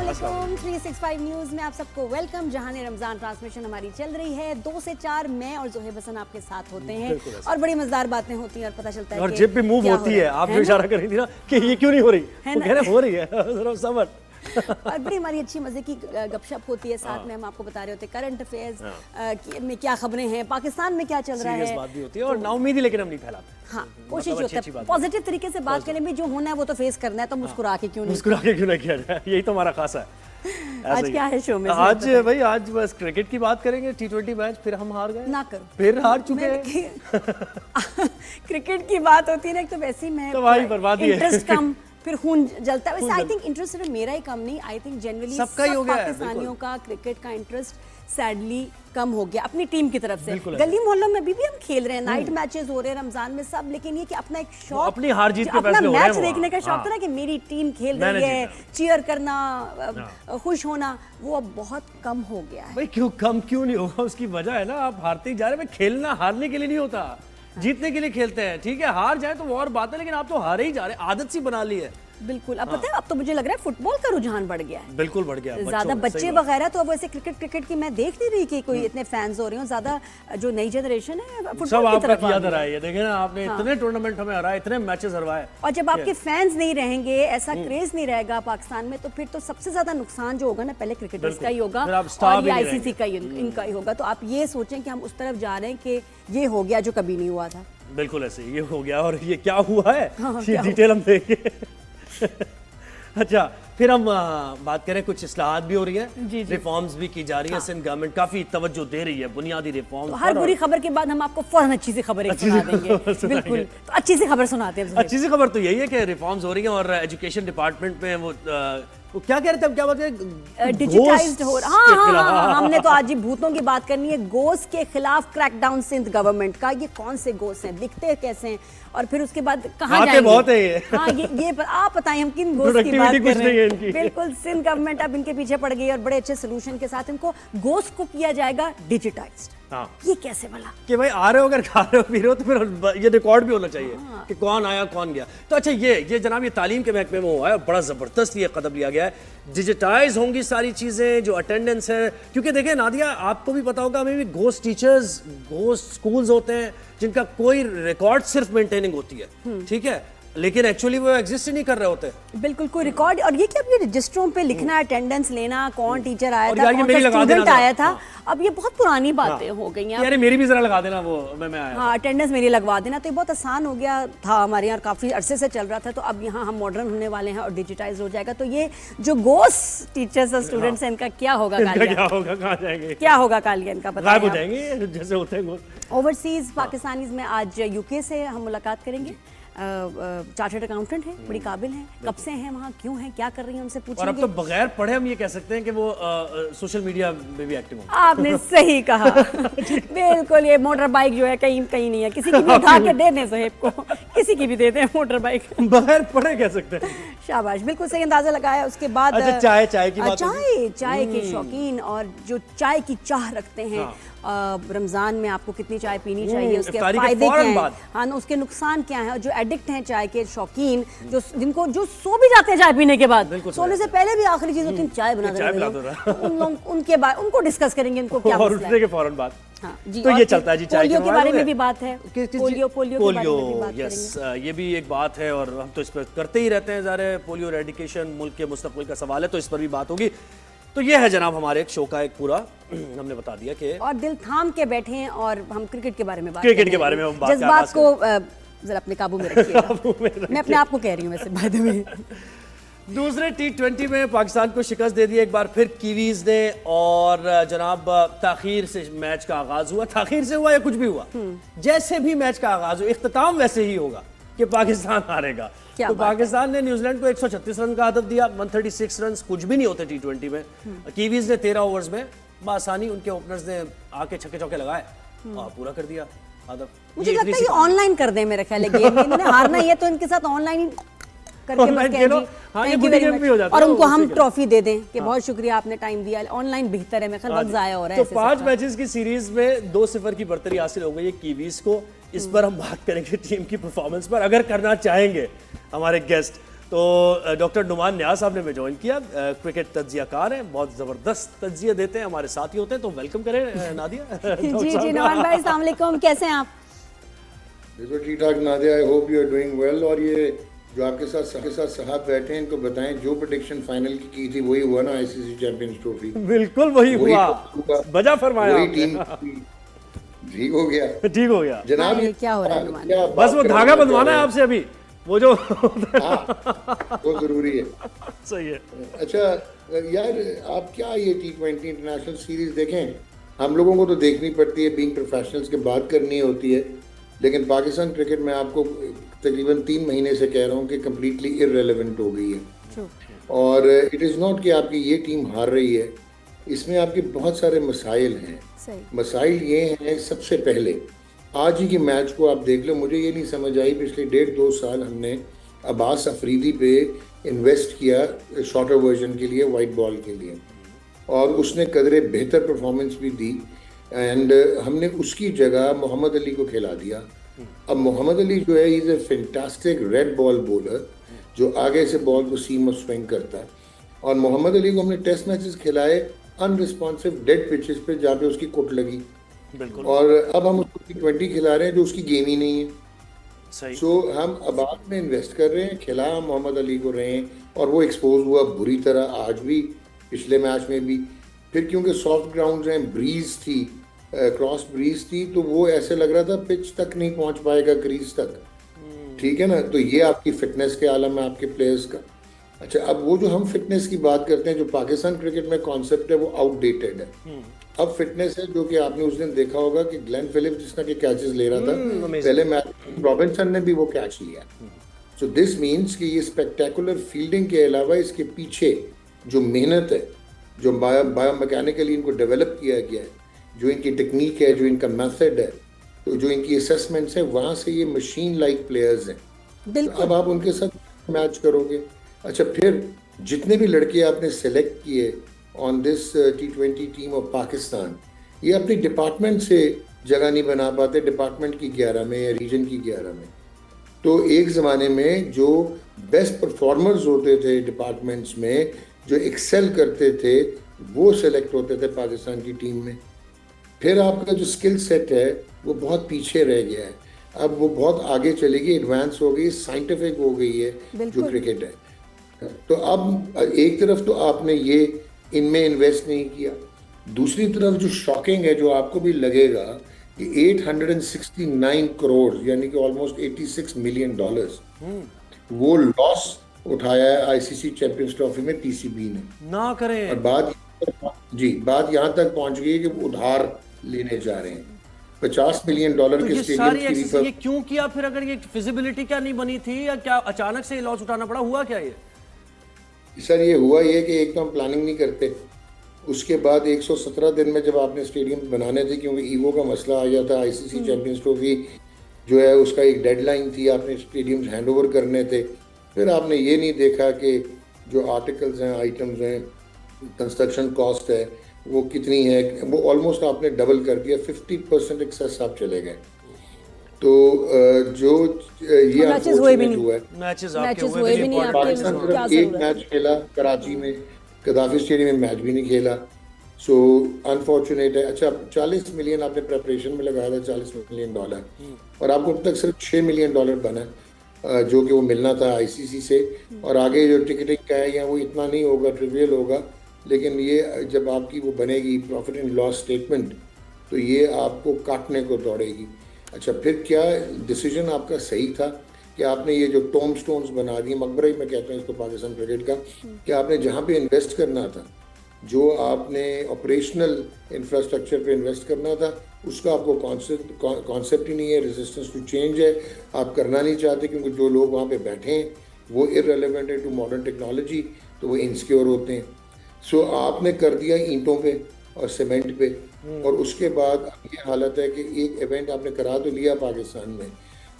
अस्सलामुअलैकुम 365 न्यूज़ में आप सबको वेलकम। जहां रमज़ान ट्रांसमिशन हमारी चल रही है 2 से 4 मैं और जोहेब हसन आपके साथ होते हैं और बड़ी मजेदार बातें होती हैं और पता चलता है और जिप भी मूव होती है। आप जो इशारा कर रही थी ना कि ये क्यों नहीं हो रही, वो कह रहे हो रही है जरा सबर और बड़ी हमारी अच्छी मजे की गपशप होती है। साथ में हम आपको बता रहे होते हैं करंट अफेयर्स में क्या खबरें हैं, पाकिस्तान में क्या चल रहा है, बात भी होती है और नाउमीदी लेकिन हम नहीं फैलाते। हाँ, कोशिश होती है पॉजिटिव तरीके से बात करने में, जो होना है वो तो फेस करना है, तो मुस्कुरा के क्यों नहीं किया जाए, यही तो हमारा खासा है। आज क्या है शो में? आज भाई आज बस क्रिकेट की बात करेंगे। T20 मैच फिर हम हार गए ना करो, फिर हार चुके हैं। क्रिकेट की बात होती है ना, तो वैसे ही मैं तो भाई बर्बादी है, इंटरेस्ट कम, फिर खून जलता है। वैसे आई थिंक इंटरेस्ट सिर्फ मेरा ही कम नहीं, आई थिंक जनरली सबका ही हो गया है। पाकिस्तानियों का क्रिकेट का इंटरेस्ट सैडली कम हो गया अपनी टीम की तरफ से। गली मोहल्लों में भी हम खेल रहे हैं, नाइट मैचेस हो रहे हैं रमजान में सब, लेकिन ये कि अपना एक शौक, अपनी हार जीत के अपना फैसले हो रहे हैं, मैच देखने का शौक था ना कि मेरी टीम खेल रही है, चीयर करना, खुश होना, वो अब बहुत कम हो गया है। भाई क्यों कम क्यों नहीं होगा? उसकी वजह है ना, आप हारते ही जा रहे हैं। खेलना हारने के लिए नहीं होता, जीतने के लिए खेलते हैं। ठीक है, हार जाए तो वो और बात है, लेकिन आप तो हारे ही जा रहे हैं, आदत सी बना ली है। बिल्कुल। अब पता है, अब तो मुझे लग रहा है फुटबॉल का रुझान बढ़ गया है, बिल्कुल बढ़ गया, ज्यादा बच्चे वगैरह तो अब वैसे क्रिकेट की मैं देख नहीं रही कि कोई इतने फैंस हो रहे हो। ज्यादा जो नई जनरेशन है सब आपका याद रहा है। देखे ना आपने, इतने टूर्नामेंट हमें हराए, इतने मैचेस हरवाए, और जब आपके फैंस नहीं रहेंगे, ऐसा क्रेज नहीं रहेगा पाकिस्तान में, तो फिर तो सबसे ज्यादा नुकसान जो होगा ना, पहले क्रिकेटर्स का ही होगा और ये ICC का इनका ही होगा। तो आप ये सोचें कि हम उस तरफ जा रहे हैं कि ये हो गया जो कभी नहीं हुआ था। बिल्कुल ऐसे ये हो गया, और ये क्या हुआ है ये डिटेल हम देखेंगे। अच्छा, फिर हम बात करें, कुछ इस्लाहात भी हो रही है, रिफॉर्म्स भी की जा रही है। सिंध गवर्नमेंट काफी तवज्जो दे रही है बुनियादी रिफॉर्म्स पर। हर बुरी खबर के बाद हम आपको फौरन अच्छी सी खबर सुना देंगे। बिल्कुल, तो अच्छी सी खबर सुनाते हैं। अच्छी सी खबर तो यही है कि रिफॉर्म्स हो रही है और एजुकेशन डिपार्टमेंट में वो क्या कह रहे थे, क्या बात है, डिजिटाइज्ड हो रहा। हाँ, हमने तो आज ही भूतों की बात करनी है। गोश्त के खिलाफ क्रैकडाउन सिंध गवर्नमेंट का। ये कौन से गोश्त हैं, दिखते कैसे हैं, और फिर उसके बाद कहाँ जाएंगे? बहुत है ये। हाँ, ये आप बताएं हम किन गोश्त की बात कर रहे हैं। बिल्कुल, सिंध गवर्नमेंट अब इनके पीछे पड़ गई है और बड़े अच्छे सोल्यूशन के साथ इनको गोश्त को किया जाएगा डिजिटाइज्ड। ये कैसे भला कि भाई आ रहे हो, अगर खा रहे हो पी रहे हो, तो फिर ये रिकॉर्ड भी होना चाहिए कि कौन आया कौन गया। तो अच्छा, ये जनाब ये तालीम के महकमे में हुआ है, बड़ा जबरदस्त ये कदम लिया गया है। डिजिटाइज होंगी सारी चीजें, जो अटेंडेंस है, क्योंकि देखिए नादिया, आपको भी पता होगा, हमें भी घोस्ट टीचर्स, घोस्ट स्कूल्स होते हैं जिनका कोई रिकॉर्ड सिर्फ मेंटेनिंग होती है, ठीक है, लेकिन एक्चुअली वो एग्जिस्ट ही नहीं कर रहे होते। बिल्कुल, कोई रिकॉर्ड। और ये कि अब ये रजिस्टरों पे लिखना, अटेंडेंस लेना, कौन टीचर आया था, कौन सा स्टूडेंट आया था, अब ये बहुत पुरानी बातें हो गई हैं। यार मेरी भी जरा लगा देना, वो मैं आया। हाँ, अटेंडेंस मेरी लगवा देना, तो ये बहुत आसान हो गया था। हमारे यहाँ काफी अरसे से चल रहा था, तो अब यहाँ हम मॉडर्न होने वाले हैं और डिजिटाइज हो जाएगा। तो ये जो गोस्ट टीचर्स और स्टूडेंट्स हैं, इनका क्या होगा? क्या होगा, कहाँ जाएंगे, क्या होगा कालिया इनका? गायब हो जाएंगे जैसे होते हैं। ओवरसीज पाकिस्तानीज में आज UK से हम मुलाकात करेंगे। चार्टर्ड अकाउंटेंट है, बड़ी काबिल हैं। कब से हैं वहाँ, क्यों हैं, क्या कर रही हैं, उनसे पूछेंगे। और अब तो बगैर पढ़े हम ये कह सकते हैं कि वो सोशल मीडिया में भी एक्टिव हैं। आपने सही कहा। बिल्कुल, ये मोटर बाइक जो है कहीं कहीं नहीं है, किसी की भी उठा के दे दें साहेब को, किसी की भी दे दें मोटर बाइक, बगैर पढ़े कह सकते हैं। शाबाश, बिल्कुल सही अंदाजा लगाया। उसके बाद अच्छा, चाय की बात, चाय के शौकीन और जो चाय की चाह रखते हैं, रमजान में आपको कितनी चाय पीनी चाहिए, उसके फायदे क्या हैं, हाँ ना, उसके नुकसान क्या हैं, और जो एडिक्ट हैं चाय के शौकीन, जो सो भी जाते हैं चाय पीने के बाद, सोने से पहले भी आखिरी चीज होती है चाय बना देना, उनके बाद उनको डिस्कस करेंगे, उनको क्या और उठने के फौरन बाद। हाँ जी, तो ये चलता है जी। चाय के बारे में भी बात है, पोलियो के बारे में भी बात करेंगे। ये भी एक बात है और हम तो इस पर करते ही रहते हैं। ज़ाहिर पोलियो एरेडिकेशन मुल्क के मुस्तकबिल का सवाल है, तो इस पर भी बात होगी। तो ये है जनाब हमारे एक शो का एक पूरा हमने बता दिया कि, और दिल थाम के बैठे हैं और हम क्रिकेट के बारे में बात, क्रिकेट के बारे में हम बात, जज्बात को जरा अपने काबू में रखिएगा। मैं अपने आप को कह रही हूँ वैसे बाद में। दूसरे T20 में पाकिस्तान को शिकस्त दे दी एक बार फिर कीवीज ने, और जनाब ताखीर से मैच का आगाज हुआ। ताखीर से हुआ या कुछ भी हुआ, जैसे भी मैच का आगाज हो, इख्तिताम वैसे ही होगा कि पाकिस्तान हारेगा। तो पाकिस्तान ने न्यूजीलैंड को 136 रन का हदफ दिया। 136 रन कुछ भी नहीं होते T20 में। कीवीज ने 13 ओवर्स में बआसानी उनके ओपनर्स ने आके छक्के चौके लगाए और पूरा कर दिया हदफ। मुझे लगता है ये ऑनलाइन कर दे, मेरे ख्याल है गेम में इन्होंने हारना ही है तो इनके साथ ऑनलाइन करके बस कहें जी थैंक यू वेरी मच, और उनको हम ट्रॉफी दे दें कि बहुत शुक्रिया आपने टाइम दिया। ऑनलाइन बेहतर है, मेरे ख्याल वक्त जाया हो रहा है। तो 5 मैचेस की सीरीज में 2-0 की बढ़तरी हासिल हो गई है कीवीज को। इस पर हम बात करेंगे टीम की परफॉर्मेंस पर, अगर करना चाहेंगे हमारे गेस्ट। तो डॉक्टर नुमान न्याज साहब ने हमें ज्वाइन किया, क्रिकेट तज्जियाकार हैं, बहुत ज़बरदस्त तज्जिया देते हैं, हमारे साथ ही होते हैं, तो वेलकम करें नादिया। जी नुमान भाई, अस्सलाम वालेकुम, कैसे हैं आप? बिल्कुल ठीक ठाक Nadia, I hope you are doing well. और ये जो आपके साथ साहब बैठे हैं, इनको बताएं जो प्रेडिक्शन फाइनल की थी वही हुआ ना, आईसीसी चैंपियंस ट्रॉफी। बिल्कुल वही हुआ, बजा फरमाया, वही टीम ठीक हो गया, ठीक हो गया जनाब। ये क्या हो रहा है नुमान? बस वो धागा बंधवाना है आपसे अभी, वो जो वो जरूरी है। सही है। अच्छा यार, आप क्या ये T20 इंटरनेशनल सीरीज देखें, हम लोगों को तो देखनी पड़ती है, बीइंग प्रोफेशनल्स के बात करनी होती है, लेकिन पाकिस्तान क्रिकेट में आपको तकरीबन 3 महीने से कह रहा हूँ कि कम्प्लीटली इररेलेवेंट हो गई है। और इट इज़ नॉट कि आपकी ये टीम हार रही है, इसमें आपके बहुत सारे मसाइल हैं। मसाइल ये हैं, सबसे पहले आज ही के मैच को आप देख लो, मुझे ये नहीं समझ आई, पिछले 1.5-2 साल हमने अब्बास अफरीदी पे इन्वेस्ट किया शॉर्टर वर्जन के लिए, वाइट बॉल के लिए, और उसने कदरे बेहतर परफॉर्मेंस भी दी, एंड हमने उसकी जगह मोहम्मद अली को खिला दिया। अब मोहम्मद अली जो है, is a fantastic red ball bowler जो आगे से बॉल को सीम और स्विंग करता है, और मोहम्मद अली को हमने टेस्ट मैचेस खिलाए अनरिस्पॉन्सिव डेड पिचेस पे जहाँ पे उसकी कुट लगी, और अब हम उसको T20 खिला रहे हैं जो उसकी गेम ही नहीं है। सो हम अबाद में इन्वेस्ट कर रहे हैं, खिला हम मोहम्मद अली को रहे हैं, और वो एक्सपोज हुआ बुरी तरह, आज भी, पिछले मैच में भी। फिर क्योंकि सॉफ्ट ग्राउंड हैं, ब्रीज थी, क्रॉस ब्रीज थी, तो वो ऐसे लग रहा था पिच तक नहीं पहुंच पाएगा, क्रीज तक, ठीक है ना। तो ये आपकी फिटनेस के आलम है आपके प्लेयर्स का। अच्छा, अब वो जो हम फिटनेस की बात करते हैं, जो पाकिस्तान क्रिकेट में कॉन्सेप्ट है, वो आउटडेटेड है। अब फिटनेस है जो कि आपने उस दिन देखा होगा कि ग्लेन फिलिप्स जिसका के कैचेस ले रहा था, पहले मैच रॉबिन्सन ने भी वो कैच लिया। सो दिस मीन्स कि ये स्पेक्टेकुलर फील्डिंग के अलावा इसके पीछे जो मेहनत है, जो बायोमैकेनिकली इनको डेवलप किया गया है, जो इनकी टेक्निक है, जो इनका मेथड है, तो जो इनकी असेसमेंट्स है, वहाँ से ये मशीन लाइक प्लेयर्स हैं। तो अब आप उनके साथ मैच करोगे। अच्छा, फिर जितने भी लड़के आपने सेलेक्ट किए on this T20 team of Pakistan, ये अपनी डिपार्टमेंट से जगह नहीं बना पाते, डिपार्टमेंट की 11 में या रीजन की 11 में। तो एक ज़माने में जो बेस्ट परफॉर्मर्स होते थे डिपार्टमेंट्स में, जो एक्सेल करते थे, वो सेलेक्ट होते थे पाकिस्तान की टीम में। फिर आपका जो स्किल सेट है वो बहुत पीछे रह गया है, अब वो बहुत आगे चलेगी, एडवांस हो गई, साइंटिफिक हो गई है जो क्रिकेट है। तो अब एक तरफ तो आपने ये इनमें इन्वेस्ट नहीं किया, दूसरी तरफ जो शॉकिंग है, जो आपको भी लगेगा कि 869 करोड़ यानी कि ऑलमोस्ट $86 मिलियन वो लॉस उठाया है आईसीसी चैंपियंस ट्रॉफी में पीसीबी ने। ना करें। और बात यहाँ तक पहुंच गई कि वो उधार लेने जा रहे हैं $50 मिलियन के स्टेडियम। ये क्यों किया फिर? अगर ये फिजिबिलिटी क्या नहीं बनी थी, या क्या अचानक से लॉस उठाना पड़ा, हुआ क्या ये? सर ये हुआ ये कि एक तो हम प्लानिंग नहीं करते, उसके बाद 117 दिन में जब आपने स्टेडियम बनाने थे, क्योंकि ईवो का मसला आ गया था, आईसीसी चैंपियंस ट्रॉफी जो है उसका एक डेडलाइन थी, आपने स्टेडियम हैंड ओवर करने थे। फिर आपने ये नहीं देखा कि जो आर्टिकल्स हैं, आइटम्स हैं, कंस्ट्रक्शन कॉस्ट है वो कितनी है, वो ऑलमोस्ट आपने डबल कर दिया, 50% एक्सेस आप चले गए। तो जो ये अनफॉर्चुनेट हुआ है, पाकिस्तान सिर्फ एक मैच खेला कराची में, कदाफी स्टेडियम में मैच भी नहीं खेला, सो अनफॉर्चुनेट है। अच्छा, 40 मिलियन आपने प्रेपरेशन में लगाया था, $40 मिलियन, और आपको अब तक सिर्फ $6 मिलियन बना, जो कि वो मिलना था आईसीसी से, और आगे जो टिकटिंग का है या वो इतना नहीं होगा, ट्रिवियल होगा, लेकिन ये जब आपकी वो बनेगी प्रॉफिट एंड लॉस स्टेटमेंट, तो ये आपको काटने को दौड़ेगी। अच्छा, फिर क्या डिसीजन आपका सही था कि आपने ये जो टॉम स्टोन्स बना दिए, मकबरा ही मैं कहता हूँ इसको पाकिस्तान क्रिकेट का, कि आपने जहाँ पे इन्वेस्ट करना था, जो आपने ऑपरेशनल इंफ्रास्ट्रक्चर पे इन्वेस्ट करना था, उसका आपको कॉन्सेप्ट ही नहीं है, रेजिस्टेंस टू चेंज है, आप करना नहीं चाहते, क्योंकि जो लोग वहाँ पे बैठे हैं वो इररेलेवेंट है टू मॉडर्न टेक्नोलॉजी, तो वो इनसिक्योर होते हैं। सो आपने कर दिया ईंटों पे और सीमेंट पे, और उसके बाद ये हालत है कि एक इवेंट आपने करा तो लिया पाकिस्तान में,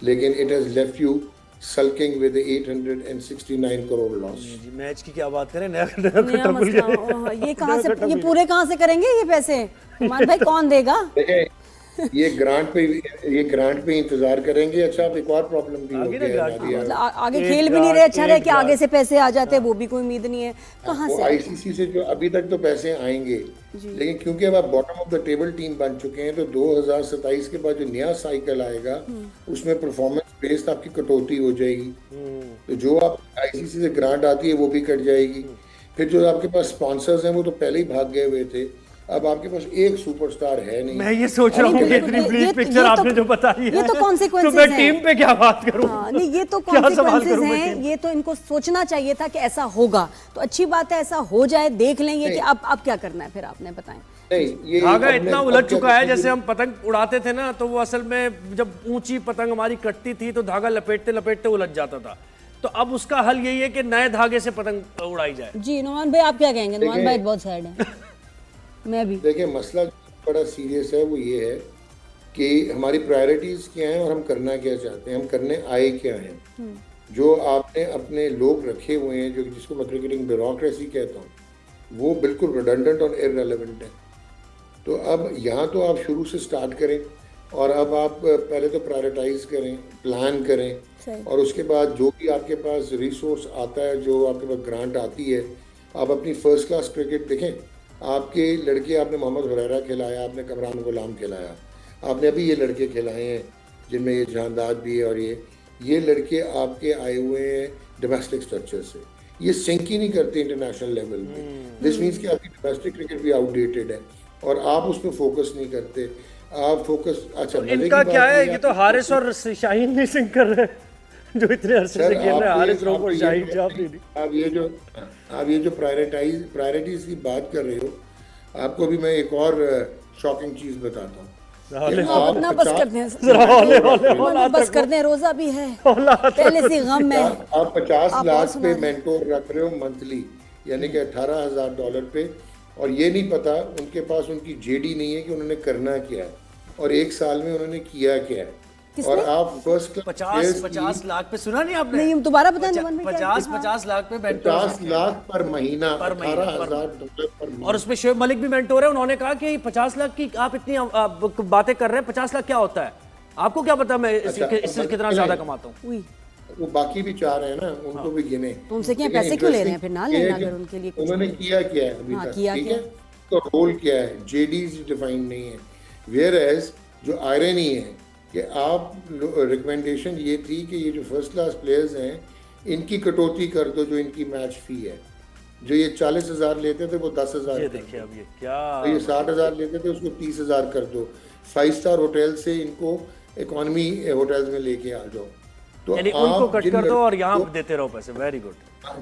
लेकिन it has left you sulking with 869 crore loss. Match की क्या बात करें, ये कहाँ से, ये पूरे कहाँ से करेंगे ये पैसे? मान भाई कौन देगा? ये ग्रांट पे इंतजार करेंगे। अच्छा, अब एक और प्रॉब्लम भी हो गया है नादिया। मतलब आगे खेल भी नहीं रहे, अच्छा रहे कि आगे से पैसे आ जाते, वो भी कोई उम्मीद नहीं है, कहाँ से आईसीसी से जो अभी तक तो पैसे आएंगे, लेकिन क्योंकि अब आप bottom of the table team बन चुके हैं, तो 2027 के बाद जो नया साइकिल आएगा उसमें परफॉर्मेंस बेस्ड आपकी कटौती हो जाएगी। तो जो आप आईसीसी से ग्रांट आती है वो भी कट जाएगी। फिर जो आपके पास स्पॉन्सर्स हैं वो तो पहले ही भाग गए हुए थे, अब आपके पास एक सुपरस्टार है नहीं। मैं ये सोच रहा हूँ कि इतनी ब्रीफ पिक्चर आपने जो बताई है, ये तो कॉन्सिक्वेंसेस तो मैं टीम पे क्या बात करूँ? नहीं, ये तो कॉन्सिक्वेंसेस हैं, ये तो इनको सोचना चाहिए था कि ऐसा होगा, तो अच्छी बात है, ऐसा हो जाए, देख लेंगे कि अब क्या करना है, फिर आपने बताएं। नहीं, ये धागा इतना उलझ चुका है, जैसे हम पतंग उड़ाते थे ना, तो वो असल में जब ऊंची पतंग हमारी कटती थी तो धागा लपेटते लपेटते उलझ जाता था। तो अब उसका हल यही है कि नए धागे से पतंग उड़ाई जाए। जी नुमान भाई, आप क्या कहेंगे? नुमान भाई बहुत सैड है। मैं भी देखिए, मसला बड़ा सीरियस है, वो ये है कि हमारी प्रायोरिटीज क्या हैं और हम करना क्या चाहते हैं, हम करने आए क्या हैं। जो आपने अपने लोग रखे हुए हैं, जो जिसको मैं क्रिकेटिंग ब्यूरोक्रेसी कहता हूँ, वो बिल्कुल रिडंडेंट और इररेलेवेंट है। तो अब यहाँ तो आप शुरू से स्टार्ट करें, और अब आप पहले तो प्रायोरिटाइज करें, प्लान करें, और उसके बाद जो भी आपके पास रिसोर्स आता है, जो आपके पास ग्रांट आती है, आप अपनी फर्स्ट क्लास क्रिकेट देखें। आपके लड़के, आपने मोहम्मद हुरैरा खिलाया, आपने कमरान गुलाम खिलाया, आपने अभी ये लड़के खिलाए हैं जिनमें ये जहांदाद भी है, और ये लड़के आपके आए हुए हैं डोमेस्टिक स्ट्रक्चर से, ये सिंक ही नहीं करते इंटरनेशनल लेवल पे। दिस मीन्स कि आपकी डोमेस्टिक क्रिकेट भी आउटडेटेड है और आप उस पर फोकस नहीं करते। आप फोकस, अच्छा, तो इनका क्या है, ये तो हारिस और शाहीन नहीं सिंक कर रहे जो इतने अरसे से खेल रहे हैं, हारिस रोक और शाहीन जॉब नहीं दी। आप ये जो प्रायोरिटीज की बात कर रहे हो, आपको भी मैं एक और शॉकिंग चीज बताता हूँ। अपना बस कर दें, रोजा भी है, पहले से गम है। आप 50 लाख पे मेंटोर रख रहे हो मंथली, यानी कि $18,000 पे, और ये नहीं पता, उनके पास उनकी जेडी नहीं है कि उन्होंने करना क्या है और एक साल में उन्होंने किया क्या है। और आप फर्स्ट 50 लाख पे सुना नहीं आपने? नहीं, दोबारा बताएं। 50 लाख पे 50 लाख पर महीना, $18,000 पर महीना। और उसमें शोएब मलिक भी मेंटोर है। उन्होंने कहा कि 50 लाख की आप इतनी बातें कर रहे हैं, 50 लाख क्या होता है, आपको क्या पता मैं इससे कितना ज्यादा कमाता हूँ। वो बाकी भी चाह रहे हैं ना, उनको भी गिने। तो उनसे क्या पैसे क्यों ले रहे हैं फिर? ना लेना अगर उनके लिए। उन्होंने किया क्या है अभी तक, ठीक है, तो रोल क्या है, जेडीज डिफाइन नहीं है। वेयर एज जो आयरनी है कि आप रिकमेंडेशन ये थी कि ये जो फर्स्ट क्लास प्लेयर्स हैं, इनकी कटौती कर दो, जो इनकी मैच फी है। जो ये 40,000 लेते थे वो 10,000, ये देखिए अब ये क्या, तो ये 60,000 लेते थे उसको 30,000 कर दो। 5 स्टार होटल से इनको इकोनॉमी होटल्स में लेके आ जाओ, तो यानी उनको कट कर दो और यहाँ देते रहो पैसे। Very good.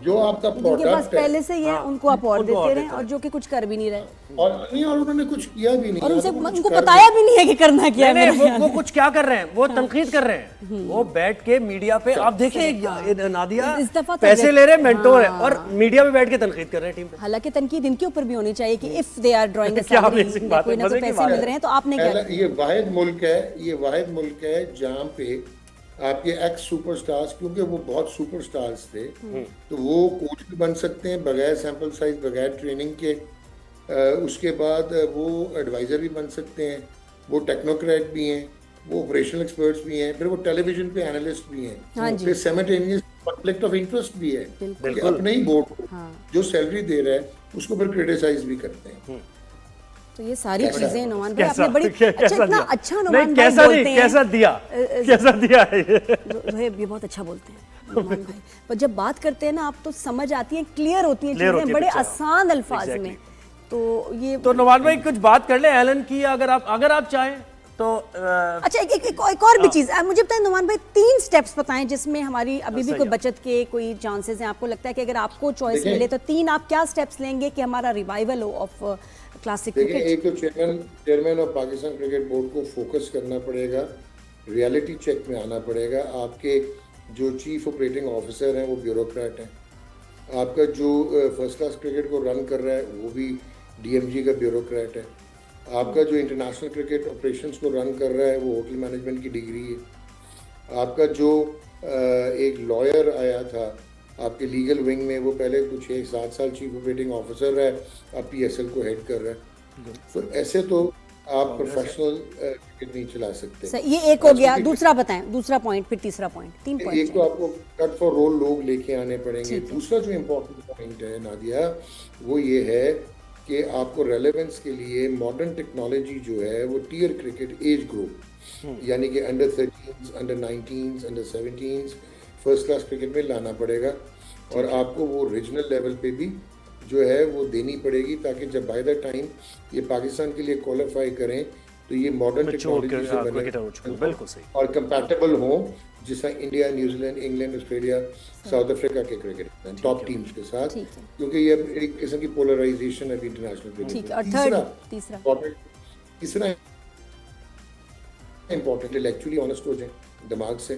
जो आपका जिनके पास पहले से ही है, उनको आप और उनको देते रहे, और जो कि कुछ कर भी नहीं रहे, और उन्होंने कुछ किया भी नहीं, और उनको बताया भी नहीं है कि करना क्या है। वो कुछ क्या कर रहे हैं, वो तनकीद कर रहे हैं। वो बैठ के मीडिया पे, आप देखें नादिया, पैसे ले रहे हैं, मेंटोर है, और मीडिया पे बैठ के तनकीद कर रहे हैं टीम पे। हालांकि तनकीद इनके ऊपर भी होनी चाहिए कि इफ दे आर ड्राइंग कोई ना तो पैसे मिल रहे हैं, तो आपने क्या। ये वाहिद मुल्क है जहाँ पे आपके एक्स सुपरस्टार्स, क्योंकि वो बहुत सुपरस्टार्स थे, तो वो कोच भी बन सकते हैं बगैर सैंपल साइज, बगैर ट्रेनिंग के। उसके बाद वो एडवाइज़र भी बन सकते हैं, वो टेक्नोक्रेट भी हैं, वो ऑपरेशनल एक्सपर्ट्स भी हैं, फिर वो टेलीविजन पे एनालिस्ट भी हैं, फिर साइमल्टेनियस कॉन्फ्लिक्ट ऑफ इंटरेस्ट भी है कि अपने ही बोर्ड को जो सैलरी दे रहा है उसको फिर क्रिटिसाइज भी करते हैं। तो ये सारी चीजें नुमान भाई आपने बड़ी इतना अच्छा नुमान भाई कैसा बोलते हैं, कैसा दिया है ये बहुत अच्छा बोलते हैं नुमान भाई, पर जब बात करते हैं ना आप, तो समझ आती है, क्लियर होती हैं चीजें बड़े आसान अल्फाज में। तो ये तो नुमान भाई कुछ बात कर ले एलन की, अगर आप चाहें तो। अच्छा, एक और भी चीज मुझे बताएं नुमान भाई, 3 स्टेप्स बताएं जिसमें हमारी अभी भी कोई बचत के कोई चांसेस हैं। आपको लगता है कि अगर आपको चॉइस मिले तो 3 आप क्या स्टेप्स लेंगे कि हमारा रिवाइवल हो ऑफ क्लासिक क्रिकेट? एक तो chairman of Pakistan cricket board को फोकस करना पड़ेगा, रियलिटी चेक में आना पड़ेगा। आपके जो चीफ ऑपरेटिंग ऑफिसर हैं वो ब्यूरोक्रेट हैं, आपका जो फर्स्ट क्लास क्रिकेट को रन कर रहा है वो भी डीएमजी का ब्यूरोक्रेट है, आपका जो इंटरनेशनल क्रिकेट ऑपरेशंस को रन कर रहा है वो होटल मैनेजमेंट की डिग्री है, आपका जो एक लॉयर आया था आपके लीगल विंग में, वो पहले कुछ 6-7 साल चीफ ऑपरेटिंग ऑफिसर है, अब पीएसएल को हेड कर रहा है। तो ऐसे तो आप प्रोफेशनल क्रिकेट नहीं चला सकते। ये एक हो गया, दूसरा बताएं, दूसरा पॉइंट, फिर तीसरा पॉइंट, 3 पॉइंट। एक तो आपको कट फॉर रोल लोग लेके आने पड़ेंगे। दूसरा जो इम्पोर्टेंट पॉइंट है नादिया, वो ये है कि आपको रेलेवेंस के लिए मॉडर्न टेक्नोलॉजी जो है वो टियर क्रिकेट एज ग्रुप यानी कि under 13s, under 19s, under 17s first class cricket में लाना पड़ेगा और आपको वो रीजनल लेवल पे भी जो है वो देनी पड़ेगी, ताकि जब बाय द टाइम ये पाकिस्तान के लिए क्वालिफाई करें तो ये मॉडर्न टेक्नोलॉजी से बने और कंपैटिबल हो, जिसका India, New Zealand, England, Australia, south Africa के क्रिकेट टॉप टीम्स के साथ, क्योंकि ये एक किस्म की पोलराइजेशन है इंटरनेशनल क्रिकेट। तीसरा इम्पोर्टेंट इंटेलेक्चुअली ऑनेस्ट हो जाए दिमाग से,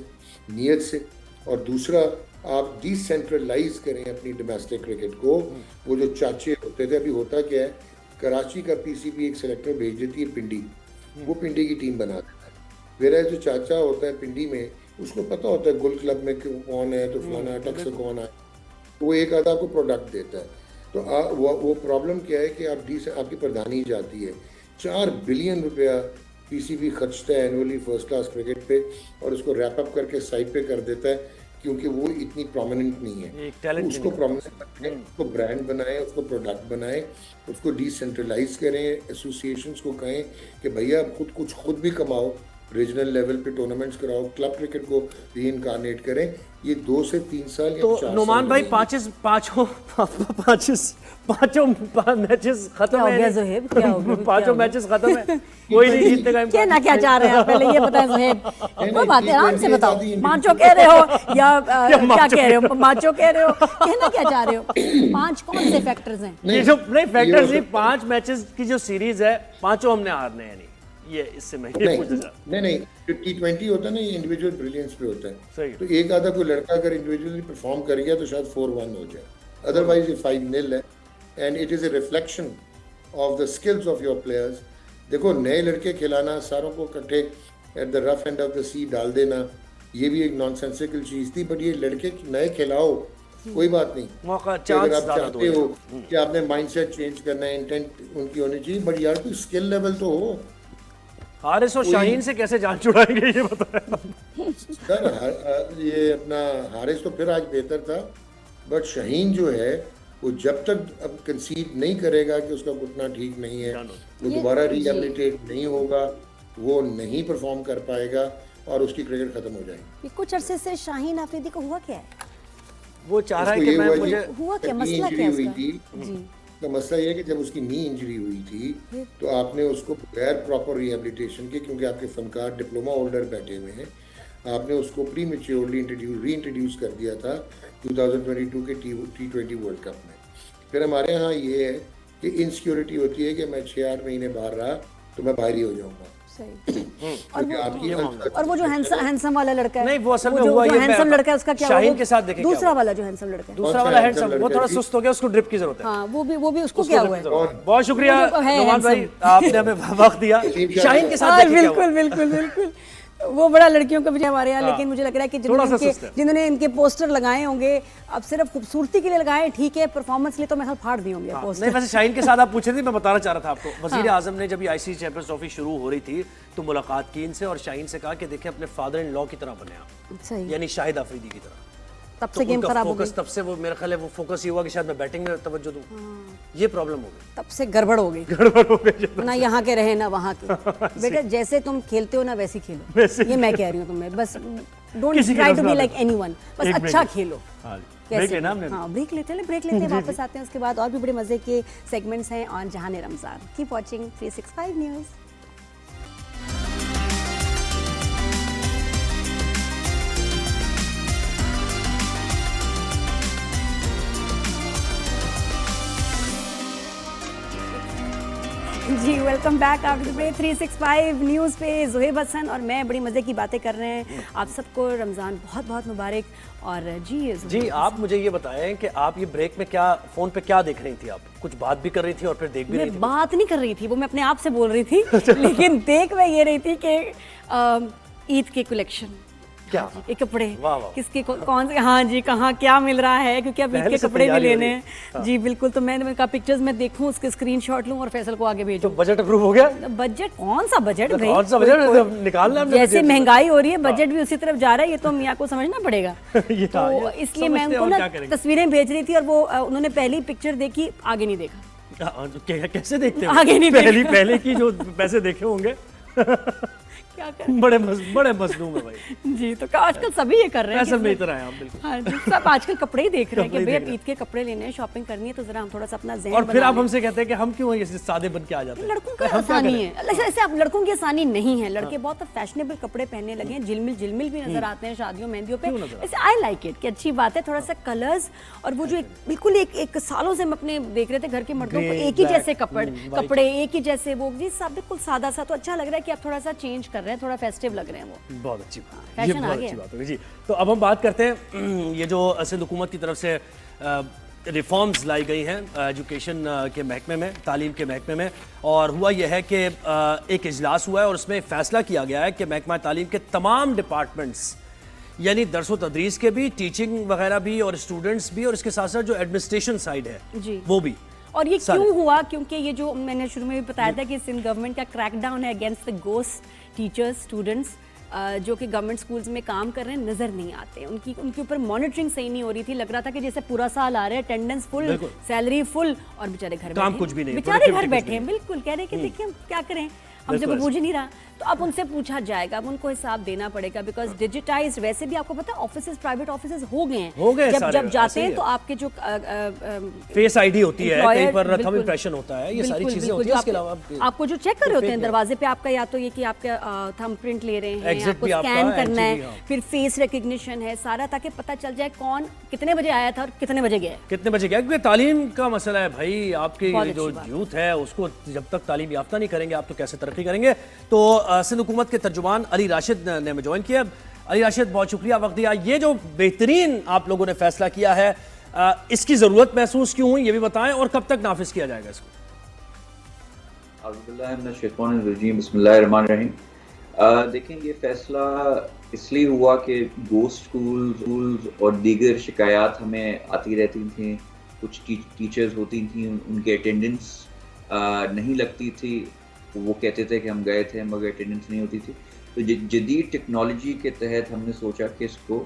नीयत से, और दूसरा आप डिसेंट्रलाइज करें अपनी डोमेस्टिक क्रिकेट को। वो जो चाचे होते थे, अभी होता क्या है, कराची का पीसीबी एक सेलेक्टर भेज देती है पिंडी, वो पिंडी की टीम बना देता है। मेरा जो चाचा होता है पिंडी में, उसको पता होता है गुल क्लब में कौन है, तो फलाना अटक से कौन है, वो एक आधा को प्रोडक्ट देता है। तो वो प्रॉब्लम क्या है कि आपकी प्रधानी जाती है, 4 बिलियन रुपया पीसीबी खर्चता है एनुअली फर्स्ट क्लास क्रिकेट पे, और उसको रैप अप करके साइड पे कर देता है, क्योंकि वो इतनी प्रोमिनेंट नहीं है। उसको प्रोमिनेंट बनाए, उसको ब्रांड बनाए, उसको प्रोडक्ट बनाए, उसको डिसेंट्रलाइज करें, एसोसिएशंस को कहें कि भैया खुद भी कमाओ, रीजनल लेवल पे टूर्नामेंट्स कराओ, क्लब क्रिकेट को रीइनकार्नेट करें। ये 2 से 3 साल या 4 साल। नुमान भाई पांचों मैचेस खत्म हो गया। ज़ुहैब क्या हो गया? पांचों मैचेस खत्म है, कोई नहीं जीतने का इम्कान। क्या चाह रहे हैं आप, पहले ये बताएं ज़ुहैब। कोई बात है, आराम से बताओ, पांचों कह रहे हो या क्या कह रहे हो, माचो कह रहे हो, कहना क्या चाह रहे हो? 5 कौन से फैक्टर्स हैं? नहीं फैक्टर्स नहीं, 5 मैचेस की जो सीरीज है, पांचों हमने हारने हैं। ये इससे मैं ये पूछ रहा नहीं जो T20 होता है ना, ये इंडिविजुअल ब्रिलियंस पे होता है। तो एक आधा कोई लड़का अगर इंडिविजुअली परफॉर्म कर गया तो शायद 4-1 हो जाए, अदरवाइज ये 5-0 है, and it is a reflection of the skills of your players. देखो, नए लड़के खिलाना, सारों को इकट्ठे at the rough end of the sea डाल देना, ये भी एक नॉनसेंसिकल चीज थी। बट ये लड़के नए खिलाओ, कोई बात नहीं, अगर आप चाहते हो कि आपने माइंडसेट चेंज करना है, इंटेंट उनकी होनी चाहिए, बट यार कोई स्किल लेवल तो हो। हारिस और शाहीन से कैसे जान छुड़ाएंगे ये बताएं सर। ये अपना हारिस तो फिर आज बेहतर था, बट शाहीन जो है वो जब तक अब कंसीड नहीं करेगा कि उसका घुटना ठीक नहीं है, वो दोबारा रिहेबिलिटेट नहीं होगा, वो नहीं परफॉर्म कर पाएगा और उसकी क्रिकेट खत्म हो जाएगी। कुछ अरसे से शाहीन आफरीदी को हुआ क्या है? वो चाह रहा है कि मैं मुझे हुआ क्या, मसला क्या है उसका? तो मसला ये है कि जब उसकी नी इंजरी हुई थी तो आपने उसको बगैर प्रॉपर रिहेबिलिटेशन के, क्योंकि आपके फनकार डिप्लोमा होल्डर बैठे हुए हैं, आपने उसको प्री मेच्योरली रीइंट्रोड्यूस कर दिया था 2022 के T20 वर्ल्ड कप में। फिर हमारे यहाँ ये है कि इनसिक्योरिटी होती है कि मैं 6-8 महीने बाहर रहा तो मैं बाहर ही हो जाऊँगा। और वो जो हैंडसम वाला लड़का है, नहीं वो असल में हुआ ये हैंडसम लड़का है, उसका क्या शाहीन के साथ देखें, दूसरा वाला जो हैंडसम लड़का है, दूसरा वाला हैंडसम, वो थोड़ा सुस्त हो गया, उसको ड्रिप की जरूरत है। हाँ, वो भी उसको क्या हुआ है? बहुत शुक्रिया नुमान भाई, आपने हमें वक्त दिया। शाहीन के साथ बिल्कुल वो बड़ा लड़कियों का भी हमारे यहाँ, लेकिन मुझे लग रहा है कि जिन्होंने इनके पोस्टर लगाए होंगे, अब सिर्फ खूबसूरती के लिए लगाए, ठीक है, परफॉर्मेंस के लिए तो मैं फाड़ दी होंगे पोस्टर। नहीं, वैसे शाहीन के साथ आप पूछ रहे थे, मैं बताना चाह रहा था आपको, वजीर आजम ने जब आईसीसी चैंपियंस ट्रॉफी शुरू हो रही थी तो मुलाकात की इनसे, और शाहीन से कहा कि देखिए अपने फादर इन लॉ की तरह बने आप, यानी शाहिद आफरीदी की तरह। तब से गेम खराब हो गई, तब से वो मेरा ख्याल है वो फोकस ये हुआ कि शायद मैं बैटिंग में तवज्जो दूं, ये प्रॉब्लम हो गई, तब से गड़बड़ हो गई ना, यहाँ के रहे ना वहाँ के। बेटा जैसे तुम खेलते हो ना वैसे खेलो, ये मैं कह रही हूँ तुम्हें, बस don't try to be like anyone, बस अच्छा खेलो। कैसे? हाँ, ब्रेक लेते हैं, वापस आते हैं, उसके बाद और भी बड़े मजे के सेगमेंट्स हैं on Jahan Ramzan. Keep watching 365 news. जी welcome back after break. 365 news पे ज़ुहैब हसन और मैं बड़ी मज़े की बातें कर रहे हैं। आप सबको रमज़ान बहुत बहुत मुबारक। और जी आप मुझे ये बताएं कि आप ये ब्रेक में क्या फ़ोन पे क्या देख रही थी? आप कुछ बात भी कर रही थी और फिर देख भी रही थी? बात नहीं कर रही थी, वो मैं अपने आप से बोल रही थी लेकिन देख मैं ये रही थी कि ईद के कलेक्शन क्या ये कपड़े वाह वाह। किसके कौन से, हाँ जी, कहाँ क्या मिल रहा है, क्योंकि अब ईद के कपड़े भी लेने हैं। जी बिल्कुल, तो मैंने कहा पिक्चर्स में देखूं, उसके स्क्रीनशॉट लूं और फैसल को आगे भेजूं। तो बजट अप्रूव हो गया? बजट कौन सा बजट भाई, कौन सा बजट निकालना है? जैसे महंगाई हो रही है बजट भी उसी तरफ जा रहा है, ये तो मियाँ को समझना पड़ेगा। तो इसलिए मैं उनको ना तस्वीरें भेज रही थी और वो उन्होंने पहली पिक्चर देखी, आगे नहीं देखा। कैसे देखते हो? आगे नहीं पहले की जो पैसे देखे होंगे क्या करें, बड़े मजलूम है भाई। जी तो आजकल सभी ये कर रहे हैं, सब में इतना है आप बिल्कुल। हाँ जी, सब आजकल कपड़े ही देख रहे हैं कि भैया ईद के कपड़े लेने हैं, शॉपिंग करनी है, तो जरा हम थोड़ा सा अपना ज़हन और फिर आप हमसे कहते हैं कि हम क्यों ऐसे सादे बन के आ जाते हैं? लड़कों का आसानी है, ऐसे आप लड़कों की आसानी नहीं है, लड़के बहुत फैशनेबल कपड़े पहनने लगे हैं, झिलमिल भी नजर आते हैं शादियों मेहंदियों पे। वैसे आई लाइक इट कि अच्छी बात है, थोड़ा सा कलर्स और वो जो बिल्कुल एक सालों से हम अपने देख रहे थे घर के मर्दों को एक ही जैसे कपड़े एक ही जैसे, वो जी सब बिल्कुल सादा सा, तो अच्छा लग रहा है कि आप थोड़ा सा चेंज कर रहे हैं, थोड़ा फेस्टिव लग रहे हैं वो। बहुत अच्छी बात, फैशन ये बहुत आ अच्छी गया। बात होगी जी। तो अब हम बात करते हैं ये जो सिंध हुकूमत की तरफ से रिफॉर्म्स लाई गई हैं एजुकेशन के महकमे में, तालीम के महकमे में, और हुआ यह है कि एक इजलास हुआ है और उसमें फैसला किया गया है कि महकमा तालीम के तमाम डिपार्टमेंट्स, यानी दरस व तदरीस के भी, टीचिंग वगैरह भी और स्टूडेंट्स भी, और इसके साथ साथ जो एडमिनिस्ट्रेशन साइड है जी वो भी। और ये क्यों हुआ? क्योंकि ये जो मैंने शुरू में भी बताया था कि सिंध गवर्नमेंट का क्रैकडाउन है against the ghost teachers, students जो कि गवर्नमेंट स्कूल्स में काम कर रहे हैं, नजर नहीं आते, उनके ऊपर मॉनिटरिंग सही नहीं हो रही थी, लग रहा था कि जैसे पूरा साल आ रहे हैं, अटेंडेंस फुल, सैलरी फुल, और बेचारे घर काम कुछ भी नहीं, बेचारे घर बैठे हैं, बिल्कुल कह रहे हैं कि देखिए हम क्या करें, हमसे कुछ पूछ ही नहीं रहा। तो अब उनसे पूछा जाएगा, अब उनको हिसाब देना पड़ेगा, बिकॉज डिजिटाइज वैसे भी आपको पता है ऑफिसेज, प्राइवेट ऑफिसेज हो गए हैं, जब जाते हैं तो आपके जो फेस आईडी होती है, कहीं पर थंब इंप्रेशन होता है, ये सारी चीजें होती हैं। इसके अलावा आपको जो चेक कर रहे होते हैं दरवाजे पे, आपका या तो ये कि आपका थंब प्रिंट ले रहे हैं, आपको स्कैन करना है, फिर फेस रिकग्निशन है सारा, ताकि पता चल जाए कौन कितने बजे आया था और कितने बजे गया, क्योंकि तालीम का मसला है भाई। आपकी जो यूथ है उसको जब तक तालीम याफ्ता नहीं करेंगे आप तो कैसे तरक्की करेंगे। तो सिंध हुकूमत के तर्जुमान अली राशिद ने हमें ज्वाइन किया। अली राशिद, बहुत शुक्रिया वक्त दिया। ये जो बेहतरीन आप लोगों ने फैसला किया है, इसकी जरूरत महसूस क्यों हुई ये भी बताएं, और कब तक नाफिज किया जाएगा इसको? देखें, ये फैसला इसलिए हुआ कि गोस्ट स्कूल्स और दीगर शिकायत हमें आती रहती थी, कुछ टीचर्स होती थी उनके अटेंडेंस नहीं लगती थी, वो कहते थे कि हम गए थे मगर अटेंडेंस नहीं होती थी। तो जदीद टेक्नोलॉजी के तहत हमने सोचा कि इसको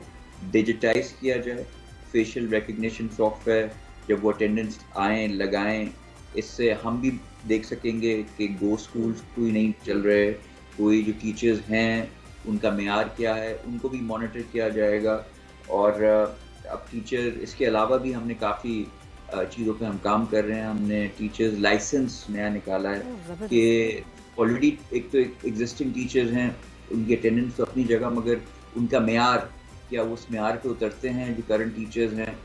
डिजिटाइज किया जाए, फेशियल रिकग्निशन सॉफ्टवेयर, जब वो अटेंडेंस आएँ लगाएं, इससे हम भी देख सकेंगे कि गो स्कूल्स कोई नहीं चल रहे, कोई जो टीचर्स हैं उनका मेयार क्या है, उनको भी मॉनिटर किया जाएगा। और अब टीचर, इसके अलावा भी हमने काफ़ी चीज़ों पे हम काम कर रहे हैं। हमने टीचर्स लाइसेंस नया निकाला है कि ऑलरेडी एक तो एग्जिस्टिंग टीचर्स हैं, उनकी अटेंडेंस तो अपनी जगह, मगर उनका मेयार क्या वो उस मेयार पे उतरते हैं जो करंट टीचर्स हैं,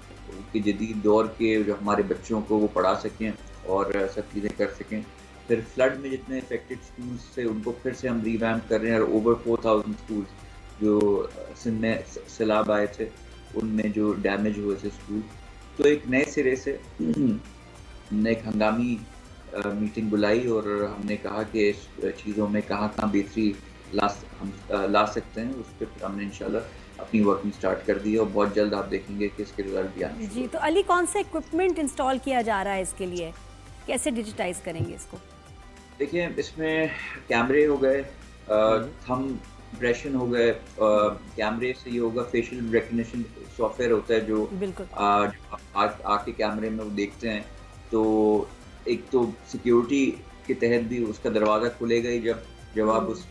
कि जदीद दौर के जो हमारे बच्चों को वो पढ़ा सकें और सब चीज़ें कर सकें। फिर फ्लड में जितने अफेक्टेड स्कूल्स थे उनको फिर से हम रिवैम्प कर रहे हैं, और ओवर 4000 स्कूल्स जो सिंध में सैलाब आए थे उनमें जो डैमेज हुए थे स्कूल, तो एक नए सिरे से हमने एक हंगामी मीटिंग बुलाई और हमने कहा कि इस चीज़ों में कहाँ बेहतरी ला सकते हैं, उस पर हमने इंशाल्लाह अपनी वर्किंग स्टार्ट कर दी है और बहुत जल्द आप देखेंगे कि इसके रिजल्ट भी आएंगे। जी, तो अली कौन सा इक्विपमेंट इंस्टॉल किया जा रहा है इसके लिए, कैसे डिजिटाइज करेंगे इसको? देखिए, इसमें कैमरे हो गए, थंब इम्प्रेशन हो गए, कैमरे से ये होगा, फेशियल रिकग्निशन सॉफ्टवेयर होता है जो आके कैमरे में वो देखते हैं, तो एक तो सिक्योरिटी के तहत भी उसका दरवाज़ा खुलेगा ही जब आप उस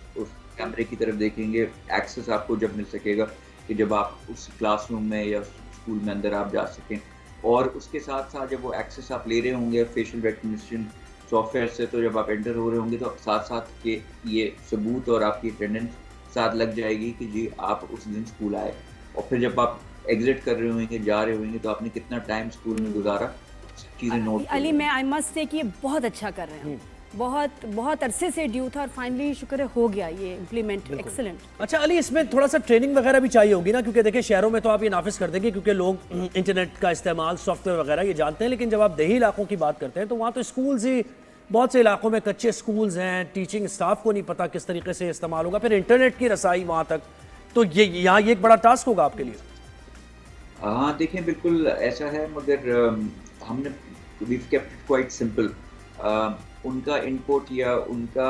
कैमरे की तरफ देखेंगे, एक्सेस आपको जब मिल सकेगा कि जब आप उस क्लासरूम में या स्कूल में अंदर आप जा सकें। और उसके साथ साथ जब वो एक्सेस आप ले रहे होंगे फेशियल रिकग्निशन सॉफ्टवेयर से, तो जब आप एंटर हो रहे होंगे तो साथ साथ के ये सबूत और आपकी अटेंडेंस साथ लग जाएगी कि जी आप उस दिन स्कूल आए, और फिर जब आप एग्जिट कर रहे होंगे, जा रहे होंगे, तो आपने कितना टाइम स्कूल में गुजारा, चीज़ें नोट। अली, मैं आई मस्ट से कि ये बहुत अच्छा कर रहे हैं, बहुत अरसे से ड्यू था और फाइनली शुक्र है हो गया ये इम्प्लीमेंट, एक्सीलेंट। अच्छा अली, इसमें थोड़ा सा ट्रेनिंग वगैरह भी चाहिए होगी ना, क्योंकि देखिए शहरों में तो आप ये नाफिज कर देंगे क्योंकि लोग इंटरनेट का इस्तेमाल, सॉफ्टवेयर वगैरह ये जानते हैं, लेकिन जब आप देही इलाकों की बात करते हैं तो वहाँ तो स्कूल्स ही, बहुत से इलाकों में कच्चे स्कूल्स हैं, टीचिंग स्टाफ को नहीं पता किस तरीके से इस्तेमाल होगा, फिर इंटरनेट की रसाई वहाँ तक तो ये यहाँ ये एक बड़ा टास्क होगा आपके लिए। हाँ देखें, बिल्कुल ऐसा है, मगर हमने we've kept it quite simple. उनका इनपुट या उनका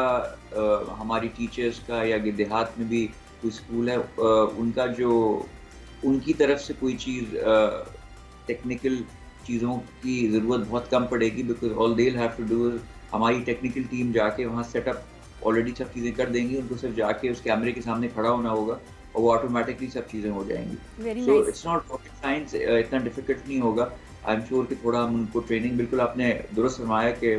हमारी टीचर्स का, या देहात में भी कोई स्कूल है, उनका जो उनकी तरफ से कोई चीज़ टेक्निकल चीज़ों की ज़रूरत बहुत कम पड़ेगी, because all they have to do, हमारी टेक्निकल टीम जाके वहाँ सेटअप ऑलरेडी सब चीज़ें कर देंगी, उनको सिर्फ जाके उस कैमरे के सामने खड़ा होना होगा और वो ऑटोमेटिकली सब चीज़ें हो जाएंगी। So it's not rocket science, इतना डिफिकल्ट नहीं होगा। आई एम श्योर कि थोड़ा हम उनको ट्रेनिंग, बिल्कुल आपने दुरुस्त फरमाया कि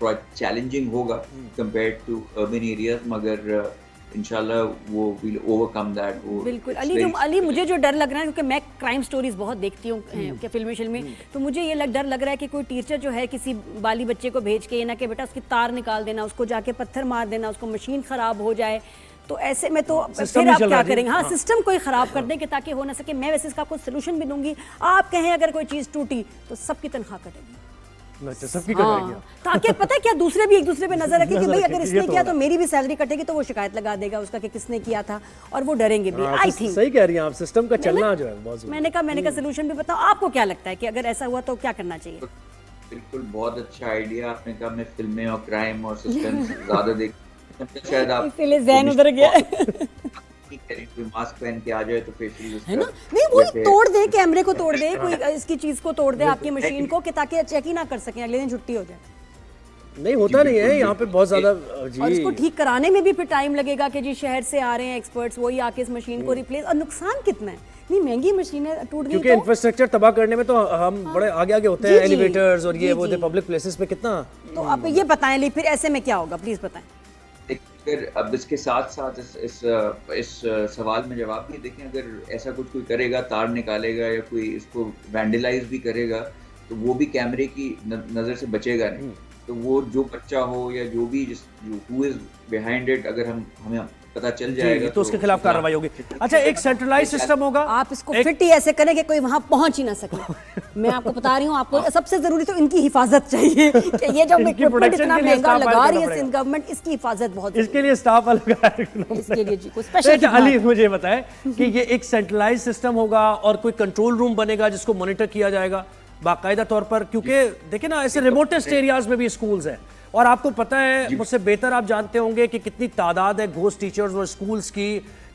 थोड़ा चैलेंजिंग होगा कंपेयर्ड टू अर्बन एरियाज, मगर इंशाल्लाह वो विल ओवरकम दैट। वो बिल्कुल। अली मुझे जो डर लग रहा है, क्योंकि मैं क्राइम स्टोरीज बहुत देखती हूँ क्या फिल्म में, तो मुझे ये डर लग रहा है कि कोई टीचर जो है किसी बाली बच्चे को भेज के, ना कि बेटा उसकी तार निकाल देना, उसको जाके पत्थर मार देना, उसको मशीन ख़राब हो जाए, तो ऐसे में तो फिर आप क्या करेंगे? हाँ, सिस्टम कोई ख़राब कर दें कि ताकि हो ना सके। मैं वैसे इसका आपको सोल्यूशन भी दूंगी। आप कहें अगर कोई चीज़ टूटी तो सबकी तनख्वाह कटेगी। सबकी हाँ, ताकि पता है क्या, दूसरे भी एक दूसरे पे नजर रखें कि भाई अगर इसने किया तो मेरी भी सैलरी कटेगी, तो वो शिकायत लगा देगा उसका कि किसने किया था, और वो डरेंगे भी। आई थिंक सही कह रही हैं आप, सिस्टम का चलना जो है बहुत। मैंने कहा सोल्यूशन भी बताओ, आपको क्या लगता है कि अगर ऐसा हुआ तो क्या करना चाहिए? बिल्कुल, बहुत अच्छा आइडिया आपने कहा। मैं फिल्में और क्राइम और सस्पेंस ज्यादा देख, शायद आप इसलिए ज़हन उधर गया मास्क पहन के आ जाए तो फेशियल है ना, नहीं वही तोड़ दे, कैमरे को तोड़ दे, कोई इसकी चीज को तोड़ दे, आपकी मशीन को, कि ताकि चेक ही ना कर सकें, अगले दिन छुट्टी हो जाए। नहीं होता नहीं है यहाँ पे बहुत ज्यादा जी। और इसको ठीक कराने में भी फिर टाइम लगेगा कि जी शहर से आ रहे हैं एक्सपर्ट्स, वही आके इस मशीन को रिप्लेस, और नुकसान कितना है, नहीं महंगी मशीनें टूट गई क्योंकि इंफ्रास्ट्रक्चर तबाह करने में तो हम बड़े आगे आगे होते हैं, एलिवेटर्स और ये वो पब्लिक प्लेसेस पे कितना। तो आप ये बताएं ली, फिर ऐसे में क्या होगा, प्लीज बताएं। अब इसके साथ साथ इस सवाल में जवाब भी देखें, अगर ऐसा कुछ कोई करेगा, तार निकालेगा या कोई इसको वैंडलाइज भी करेगा, तो वो भी कैमरे की नज़र से बचेगा नहीं। तो वो जो बच्चा हो या जो भी हु इज बिहाइंड इट, अगर हमें पता चल जाएगा तो उसके खिलाफ कार्रवाई होगी। अच्छा, एक सेंट्रलाइज सिस्टम होगा, आप इसको फिट ही ऐसे करें कि कोई वहां पहुंच ही ना सके। मैं आपको बता रही हूँ, आपको सबसे जरूरी तो इनकी हिफाजत चाहिए कि ये जो इक्विपमेंट इतना महंगा लगा रही है सिंध गवर्नमेंट, इसकी हिफाजत बहुत, इसके लिए स्टाफ अलग इसके लिए जी कोई स्पेशल। अली मुझे बताएं कि ये एक सेंट्रलाइज सिस्टम होगा और कोई कंट्रोल रूम बनेगा जिसको मॉनिटर किया जाएगा बाकायदा तौर पर, क्योंकि देखिए ना ऐसे रिमोटेस्ट एरियाज में भी स्कूल्स हैं, और आपको पता है, मुझसे बेहतर आप जानते होंगे कि कितनी तादाद है घोस्ट टीचर्स और स्कूल्स की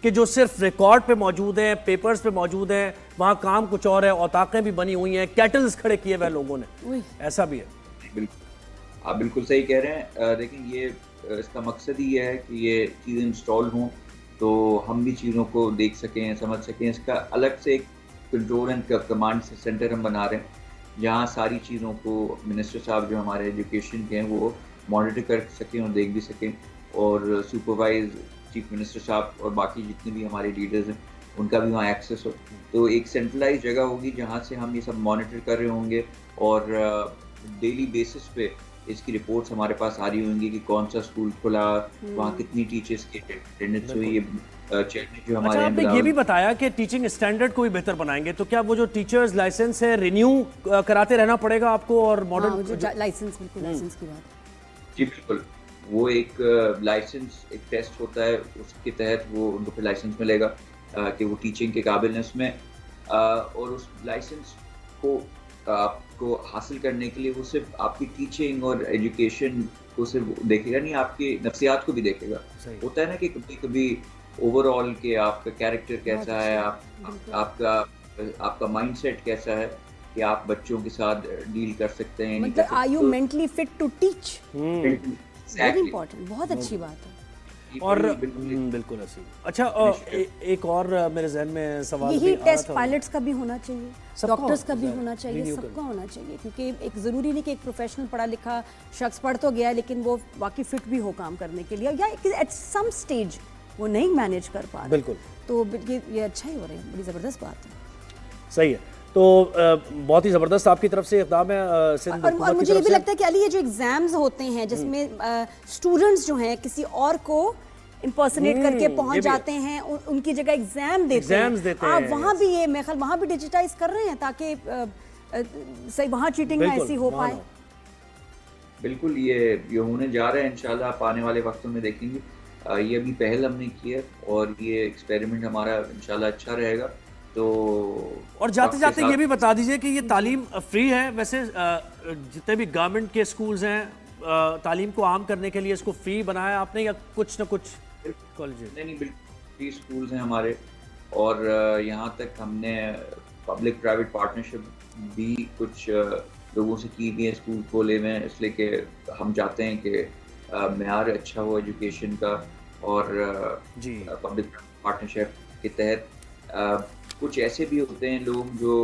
कि जो सिर्फ रिकॉर्ड पे मौजूद हैं, पेपर्स पे मौजूद हैं, वहाँ काम कुछ और है, औताकें भी बनी हुई हैं, कैटल्स खड़े किए हुए लोगों ने, ऐसा भी है। बिल्कुल, आप बिल्कुल सही कह रहे हैं। देखिए, ये इसका मकसद ही है कि ये चीज़ें इंस्टॉल हों तो हम भी चीज़ों को देख सकें, समझ सकें। इसका अलग से एक कंट्रोल एंड कमांड सेंटर हम बना रहे हैं, जहाँ सारी चीज़ों को मिनिस्टर साहब जो हमारे एजुकेशन के हैं वो मॉनिटर कर सकें और देख भी सकें, और सुपरवाइज चीफ मिनिस्टर साहब और बाकी जितने भी हमारे लीडर्स हैं उनका भी वहाँ एक्सेस हो। तो एक सेंट्रलाइज जगह होगी जहाँ से हम ये सब मॉनिटर कर रहे होंगे, और डेली बेसिस पे इसकी रिपोर्ट्स हमारे पास आ रही होंगी कि कौन सा स्कूल खुला, वहाँ कितनी टीचर्स की अटेंडेंस हुई। जो हमारे अच्छा, आपने ये भी बताया कि टीचिंग स्टैंडर्ड को भी बेहतर बनाएंगे, तो क्या वो जो टीचर्स लाइसेंस है रिन्यू कराते रहना पड़ेगा आपको, और मॉडर्न लाइसेंस, बिल्कुल लाइसेंस की बात। जी बिल्कुल, वो एक लाइसेंस, एक टेस्ट होता है, उसके तहत वो उनको फिर लाइसेंस मिलेगा कि वो टीचिंग के काबिल हैं उसमें, और उस लाइसेंस को आपको हासिल करने के लिए वो सिर्फ आपकी टीचिंग और एजुकेशन को सिर्फ देखेगा नहीं, आपकी नफ्सियात को भी देखेगा। होता है ना कि कभी कभी ओवरऑल के आपका कैरेक्टर कैसा है, आपका माइंडसेट कैसा है कि आप बच्चों के साथ डील कर सकते हैं, मतलब are you mentally fit to teach, very important, बहुत अच्छी बात है। और बिल्कुल ऐसी। अच्छा, एक और मेरे जहन में सवाल, यही टेस्ट पायलट्स का भी होना चाहिए, डॉक्टर्स का भी होना चाहिए, सबका होना चाहिए, क्योंकि एक ज़रूरी नहीं कि एक प्रोफेशनल पढ़ा लिखा शख्स पढ़ तो गया लेकिन वो बाकी फिट भी हो काम करने के लिए, या एट सम स्टेज वो नहीं मैनेज कर पा रहा, बिल्कुल, तो ये अच्छा ही हो रहा है, बड़ी ज़बरदस्त बात है। सही है, तो बहुत ही ज़बरदस्त आपकी तरफ से इक़दाम है। और मुझे ये भी लगता है कि अली, ये जो एग्ज़ाम्स होते हैं जिसमें स्टूडेंट्स जो हैं किसी और को इम्पर्सनेट करके पहुंच जाते हैं, उनकी जगह एग्जाम देते हैं, आप वहाँ भी ये मेरे ख्याल वहाँ भी डिजिटाइज कर रहे हैं ताकि सही वहाँ चीटिंग ना ऐसी हो पाए। बिल्कुल, ये होने जा रहा है इंशाल्लाह, आप आने वाले वक्तों में देखेंगे। ये अभी पहल हमने की है और ये एक्सपेरिमेंट हमारा इंशाल्लाह अच्छा रहेगा। तो और जाते जाते ये भी बता दीजिए कि ये तालीम फ्री है वैसे, जितने भी गवर्नमेंट के स्कूल्स हैं तालीम को आम करने के लिए इसको फ्री बनाया आपने या कुछ ना कुछ कॉलेज? नहीं, बिल्कुल फ्री स्कूल्स हैं हमारे, और यहाँ तक हमने पब्लिक प्राइवेट पार्टनरशिप भी कुछ लोगों से की भी है स्कूल खोले में, इसलिए कि हम चाहते हैं कि मेयार अच्छा हो एजुकेशन का, और पब्लिक पार्टनरशिप के तहत कुछ ऐसे भी होते हैं लोग जो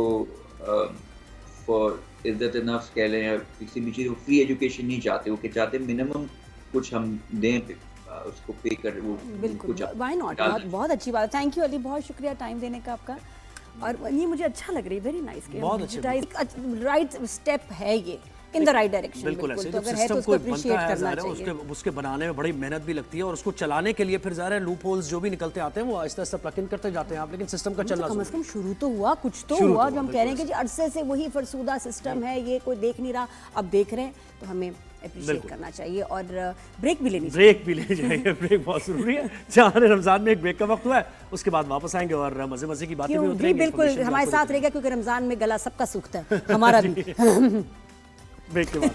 फॉर इज्जत नफ्स कह लें या किसी भी चीज़ को फ्री एजुकेशन नहीं चाहते, वो क्या चाहते हैं मिनिमम कुछ हम दें उसको पे कर, वो बिल्कुल, व्हाई नॉट, बहुत अच्छी बात है। थैंक यू अली, बहुत शुक्रिया टाइम देने का आपका, और ये मुझे अच्छा लग रही है, वेरी नाइस, बहुत अच्छा, राइट स्टेप है ये इन द राइट डायरेक्शन। बिल्कुल ऐसे, तो जब अगर है तो सिस्टम उसको को अप्रिशिएट बनता है करना ज़ाहिर है, चाहिए। उसके बनाने में बड़ी मेहनत भी लगती है, और उसको चलाने के लिए फिर ज़ाहिर है लूप होल्स जो भी निकलते आते हैं वो आहिस्ता आहिस्ता प्लग इन करते जाते हैं आप, लेकिन सिस्टम का चलना कम से कम शुरू तो हुआ, कुछ तो हुआ, जो हम कह रहे हैं कि जी अरसे से वही फरसूदा सिस्टम है, ये कोई देख नहीं रहा, अब देख रहे हैं, तो हमें अप्रिशिएट करना चाहिए और ब्रेक भी लेनी चाहिए। ब्रेक भी ले जाएंगे, ब्रेक बहुत जरूरी है। जहाँ रमजान में एक ब्रेक का वक्त हुआ है, उसके बाद वापस आएंगे और मजे मजे की बातें भी उतरेंगी, बिल्कुल हमारे साथ रहेगा, क्योंकि रमजान में गला सबका सूखता है, हमारा भी। ब्रेक के बाद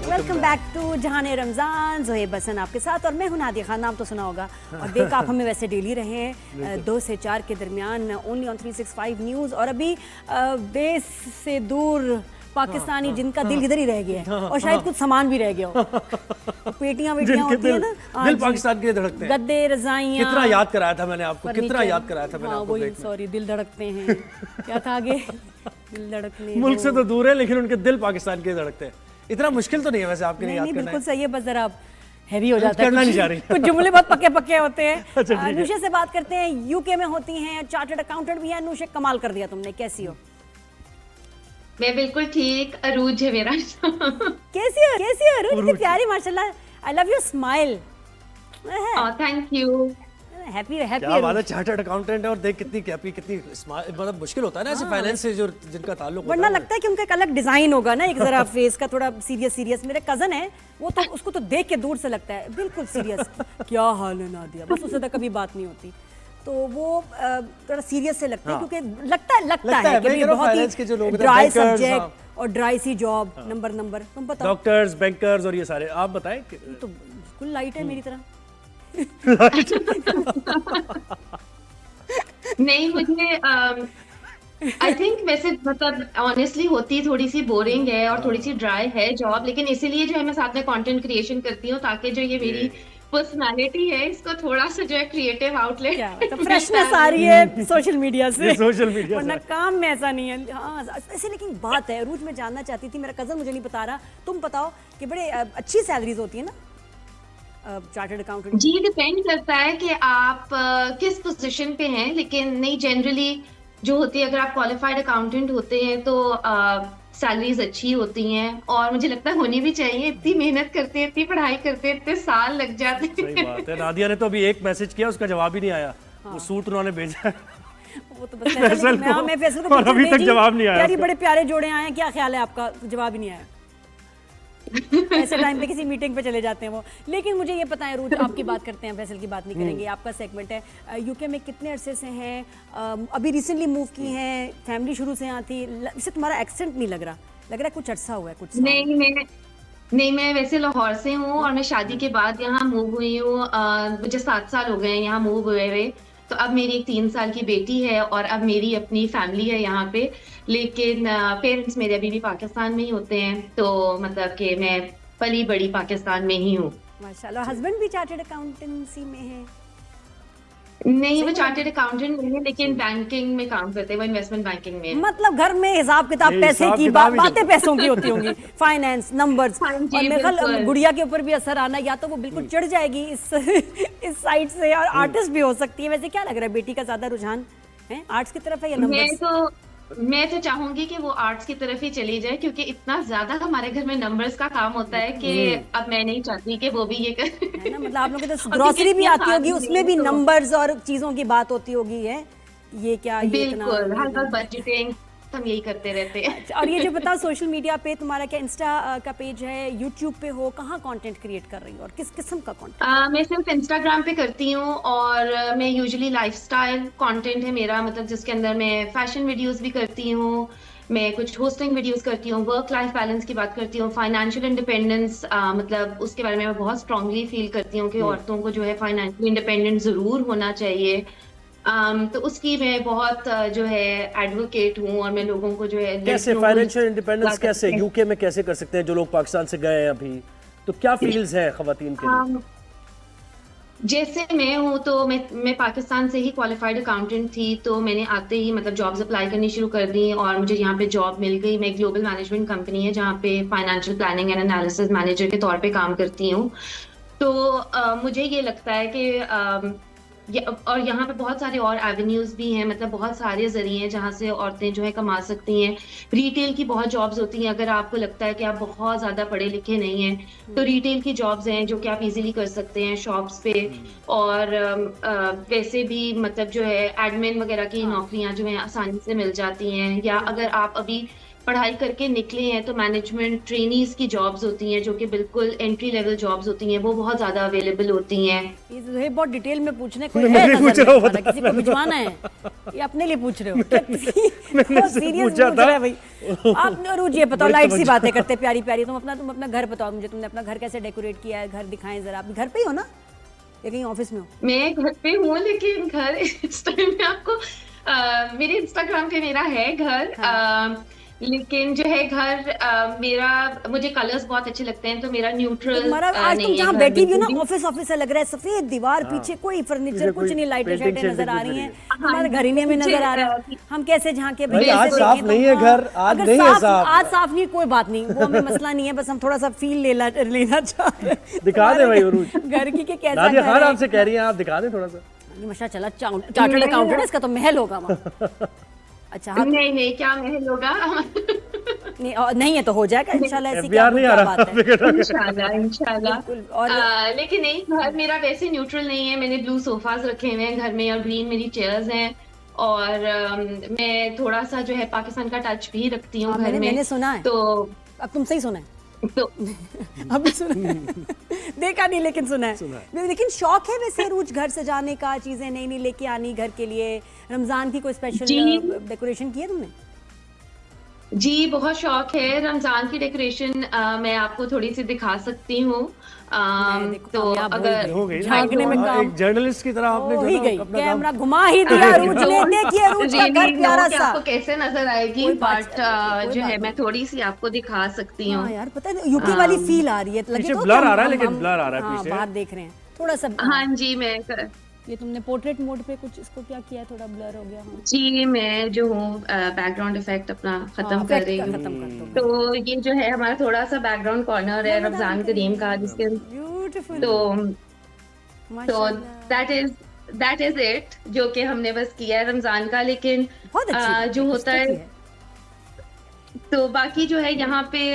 welcome back to Jahane Ramzan, Zoheb Hasan आपके साथ, और मैं हूं नादिया खान, नाम तो सुना होगा, और देख आप हमें वैसे डेली रहे हैं 2 से 4 के दरमियान ओनली ऑन 365 न्यूज़, और अभी देश से दूर पाकिस्तानी जिनका दिल इधर ही रह गया है, और शायद कुछ सामान भी रह गया हो, पेटियां होती है ना, दिल पाकिस्तान के धड़कते हैं, गद्दे, रज़ाइयाँ, कितना याद कराया था मैंने आपको, कितना याद कराया था मैंने आपको, सॉरी, दिल धड़कते हैं, क्या था आगे, दिल धड़कने, मुल्क से तो दूर है लेकिन उनके दिल पाकिस्तान के धड़कते हैं। इतना मुश्किल तो नहीं है वैसे आपके लिए याद करना। बिल्कुल सही है, बस जरा हैवी हो जाता है, करना नहीं चाह रही, कुछ जुमले बहुत पक्के पक्के होते हैं। अच्छा, नूशे से बात करते हैं, यूके में होती हैं, चार्टर्ड अकाउंटेंट भी है। नूशे, कमाल कर दिया तुमने, कैसी हो? मैं बिल्कुल ठीक, अरूज है मेरा। कैसी हो अरूज? इतनी प्यारी माशाल्लाह, I love your smile. Thank you. Happy क्या बात है, चार्टर्ड अकाउंटेंट है और देख कितनी हैप्पी, कितनी मतलब मुश्किल होता है ना ऐसे फाइनेंस से जो जिनका ताल्लुक होता है, वरना लगता है कि उनका एक अलग डिजाइन होगा ना, एक जरा फेस का थोड़ा सीरियस। मेरे कजन है वो, तो उसको तो देख के दूर से लगता है बिल्कुल सीरियस, क्या हाल है नादिया, बस उससे तो कभी बात नहीं होती, तो वो थोड़ा सीरियस से लगता है, क्योंकि लगता है कि बहुत ही ड्राई सब्जेक्ट और ड्राई सी जॉब, नंबर। तुम बताओ, डॉक्टर्स, बैंकर्स और ये सारे आप बताएं। तो बिल्कुल लाइट है मेरी तरह। नहीं, मुझे आई थिंक वैसे मतलब ऑनेस्टली होती थोड़ी सी बोरिंग है और थोड़ी सी ड्राई है जॉब, लेकिन इसीलिए जो है मैं साथ में कंटेंट क्रिएशन करती हूँ, ताकि जो ये मेरी पर्सनालिटी है इसको थोड़ा सा जो है क्रिएटिव आउटलेट, फ्रेशनेस आ रही है सोशल मीडिया से, वरना काम में ऐसा नहीं है। हाँ ऐसे, लेकिन बात है रूज, मैं जानना चाहती थी, मेरा कजन मुझे नहीं बता रहा, तुम बताओ कि बड़े अच्छी सैलरीज होती है ना चार्टर्ड अकाउंटेंट? जी, डिपेंड करता है कि आप किस पोजीशन पे हैं, लेकिन नहीं, जनरली जो होती है, अगर आप क्वालिफाइड अकाउंटेंट होते हैं तो सैलरीज अच्छी होती हैं, और मुझे लगता है होनी भी चाहिए, इतनी मेहनत करते हैं, इतनी पढ़ाई करते हैं, इतने साल लग जाते हैं। सही बात है। नादिया ने तो अभी एक मैसेज किया, उसका जवाब ही नहीं आया। वो सूट उन्होंने भेजा है वो तो बस फैसल को, और अभी तक जवाब नहीं आया। यार ये बड़े प्यारे जोड़े आए हैं, क्या ख्याल है आपका? जवाब ही नहीं आया। ऐसे टाइम पे किसी मीटिंग पे चले जाते हैं वो। लेकिन मुझे ये पता है रूज, आपकी बात करते हैं, फैसल की बात नहीं करेंगे, आपका सेगमेंट है। यूके में कितने अरसे से हैं? अभी रिसेंटली मूव की हैं, फैमिली शुरू से यहाँ थी? इससे तुम्हारा एक्सेंट नहीं लग रहा है कुछ अर्सा हुआ है, कुछ नहीं, मैं वैसे लाहौर से हूँ और मैं शादी के बाद यहाँ मूव हुई हूँ। मुझे 7 साल हो गए यहाँ मूव हुए। तो अब मेरी एक 3 साल की बेटी है और अब मेरी अपनी फैमिली है यहाँ पे, लेकिन पेरेंट्स मेरे अभी भी पाकिस्तान में ही होते हैं, तो मतलब कि मैं पली बड़ी पाकिस्तान में ही हूँ। माशाल्लाह। हस्बैंड भी चार्टर्ड अकाउंटेंसी में है? नहीं, वो चार्टर्ड अकाउंटेंट नहीं है, लेकिन बैंकिंग में काम करते हैं, वो इन्वेस्टमेंट बैंकिंग में है। मतलब घर में हिसाब किताब, पैसे की बातें पैसों की होती होंगी, फाइनेंस, नंबर्स। और मेरे ख्याल गुड़िया के ऊपर भी असर आना, या तो वो बिल्कुल चिढ़ जाएगी इस साइड से, और आर्टिस्ट भी हो सकती है। वैसे क्या लग रहा है, बेटी का ज्यादा रुझान है आर्ट्स की तरफ है या नंबर्स? मैं तो चाहूंगी कि वो आर्ट्स की तरफ ही चली जाए, क्योंकि इतना ज्यादा हमारे घर में नंबर्स का काम होता है कि अब मैं नहीं चाहती कि वो भी ये करे। है ना, मतलब आप लोगों के तो और ग्रोसरी भी क्योंकि आती होगी, इतने उसमें भी तो- नंबर्स और चीजों की बात होती होगी है, ये क्या, ये इतना। बिल्कुल, हर वक्त बजटिंग हम यही करते रहते हैं। अच्छा, और ये जो बताओ सोशल मीडिया पे तुम्हारा क्या इंस्टा का पेज है, यूट्यूब पे हो, कहाँ कंटेंट क्रिएट कर रही हो और किस किस्म का कंटेंट? मैं सिर्फ इंस्टाग्राम पे करती हूँ, और मैं यूजुअली लाइफस्टाइल कंटेंट है मेरा, मतलब जिसके अंदर मैं फैशन वीडियोस भी करती हूँ, मैं कुछ होस्टिंग वीडियोस करती हूँ, वर्क लाइफ बैलेंस की बात करती हूँ, फाइनेंशियल इंडिपेंडेंस, मतलब उसके बारे में मैं बहुत स्ट्रांगली फील करती हूँ कि औरतों को जो है फाइनेंशियल इंडिपेंडेंट जरूर होना चाहिए। तो उसकी मैं बहुत जो है एडवोकेट हूँ, और मैं लोगों को जो है कैसे फाइनेंशियल इंडिपेंडेंस कैसे यूके में कैसे कर सकते हैं जो लोग पाकिस्तान से गए हैं अभी, तो क्या फील्ड्स हैं खवातीन के लिए? जैसे मैं हूँ तो मैं पाकिस्तान से ही क्वालिफाइड अकाउंटेंट थी, तो मैंने आते ही मतलब जॉब्स अप्लाई करनी शुरू कर दी और मुझे यहाँ पे जॉब मिल गई। मैं ग्लोबल मैनेजमेंट कंपनी है जहाँ पे financial planning and analysis manager के तौर पे काम करती हूँ। तो मुझे ये लगता है कि और यहाँ पे बहुत सारे और एवेन्यूज भी हैं, मतलब बहुत सारे जरिए हैं जहाँ से औरतें जो है कमा सकती हैं। रिटेल की बहुत जॉब्स होती हैं, अगर आपको लगता है कि आप बहुत ज़्यादा पढ़े लिखे नहीं हैं तो रिटेल की जॉब्स हैं जो कि आप इजीली कर सकते हैं शॉप्स पे। और वैसे भी मतलब जो है एडमिन वगैरह की नौकरियां जो हैं आसानी से मिल जाती हैं, या अगर आप अभी पढ़ाई करके निकले हैं तो मैनेजमेंट ट्रेनीज की जॉब्स होती हैं जो कि बिल्कुल एंट्री लेवल जॉब्स होती हैं, वो बहुत ज्यादा अवेलेबल होती हैं। ये बहुत डिटेल में पूछने को मैं है, नहीं पूछ रहा हूँ, बता, किसी को भिजवाना है ये अपने लिए पूछ रहे हो? मैंने सीरियस पूछा पूछ था। रहे भाई। आप रोज ये बताओ, लाइट सी बातें करते प्यारी प्यारी, तुम अपना घर बताओ मुझे, तुमने अपना घर कैसे डेकोरेट किया है, घर दिखाएं जरा। आप घर पे ही हो ना या कहीं ऑफिस में हो? मैं घर पे हूँ, लेकिन घर इस टाइम में आपको मेरे इंस्टाग्राम पे मेरा है घर। लेकिन जो है घर मेरा, मुझे कलर्स बहुत अच्छे लगते हैं तो मेरा न्यूट्रल तुम्हारा आज तुम जहाँ बैठी भी हो ना, ऑफिस ऑफिस से लग रहा है, सफेद दीवार, पीछे कोई फर्नीचर कुछ नहीं, लाइटें शाइटें नजर आ रही हैं, हमारे घर ही में नजर आ रहा है। हम कैसे झांके भाई आज साफ नहीं है घर, आज नहीं है साफ। आज साफ नहीं, कोई बात नहीं, वो हमें मसला नहीं है, बस हम थोड़ा सा फील लेना चाह रहे हैं। दिखा दे भाई उरूज, घर की के कैसा नादिया खान आपसे कह रही हैं आप दिखा दें थोड़ा सा। माशा चला चार्टर्ड अकाउंटेंट है, इसका तो महल होगा वहाँ। अच्छा नहीं क्या महल होगा। नहीं है तो हो जाएगा इंशाल्लाह, ऐसी FBR नहीं आ रहा बात है। इंशाल्लाह। और लेकिन नहीं, घर मेरा वैसे न्यूट्रल नहीं है, मैंने ब्लू सोफाज रखे हुए हैं घर में और ग्रीन मेरी चेयर्स हैं, और मैं थोड़ा सा जो है पाकिस्तान का टच भी रखती हूँ घर में। मैंने सुना है, तो अब तुमसे ही सुना है तो अभी सुना देखा नहीं लेकिन सुना है। लेकिन शौक है वैसे रोज घर सजाने का, चीजें नई नई लेके आनी घर के लिए। रमजान की कोई स्पेशल डेकोरेशन की है तुमने? जी बहुत शौक है रमजान की डेकोरेशन। मैं आपको थोड़ी सी दिखा सकती हूँ। तो अगर हो गई झांकने में काम, एक जर्नलिस्ट की तरह आपने हो ही जो गई, अपना कैमरा घुमा ही दिया रूज ने, देखिए रूज का घर प्यारा सा। आपको कैसे नजर आएगी, बट जो है मैं थोड़ी सी आपको दिखा सकती हूँ। यार पता है यूके वाली फील आ रही है, लगे पीछे तो ब्लर आ रहा है, लेकिन ब्लर आ रहा है पीछे, बाहर देख रहे हैं थोड़ा सा। हाँ जी, मैं ये तुमने पोर्ट्रेट मोड पे कुछ इसको क्या किया, थोड़ा ब्लर हो गया। हाँ जी, मैं जो हूँ बैकग्राउंड इफेक्ट अपना खत्म कर रही हूँ। तो ये जो है हमारा थोड़ा सा बैकग्राउंड कॉर्नर है रमजान करीम का, जिसके तो दैट इज इट जो कि हमने बस किया है रमजान का। लेकिन जो होता है तो बाकी जो है यहाँ पे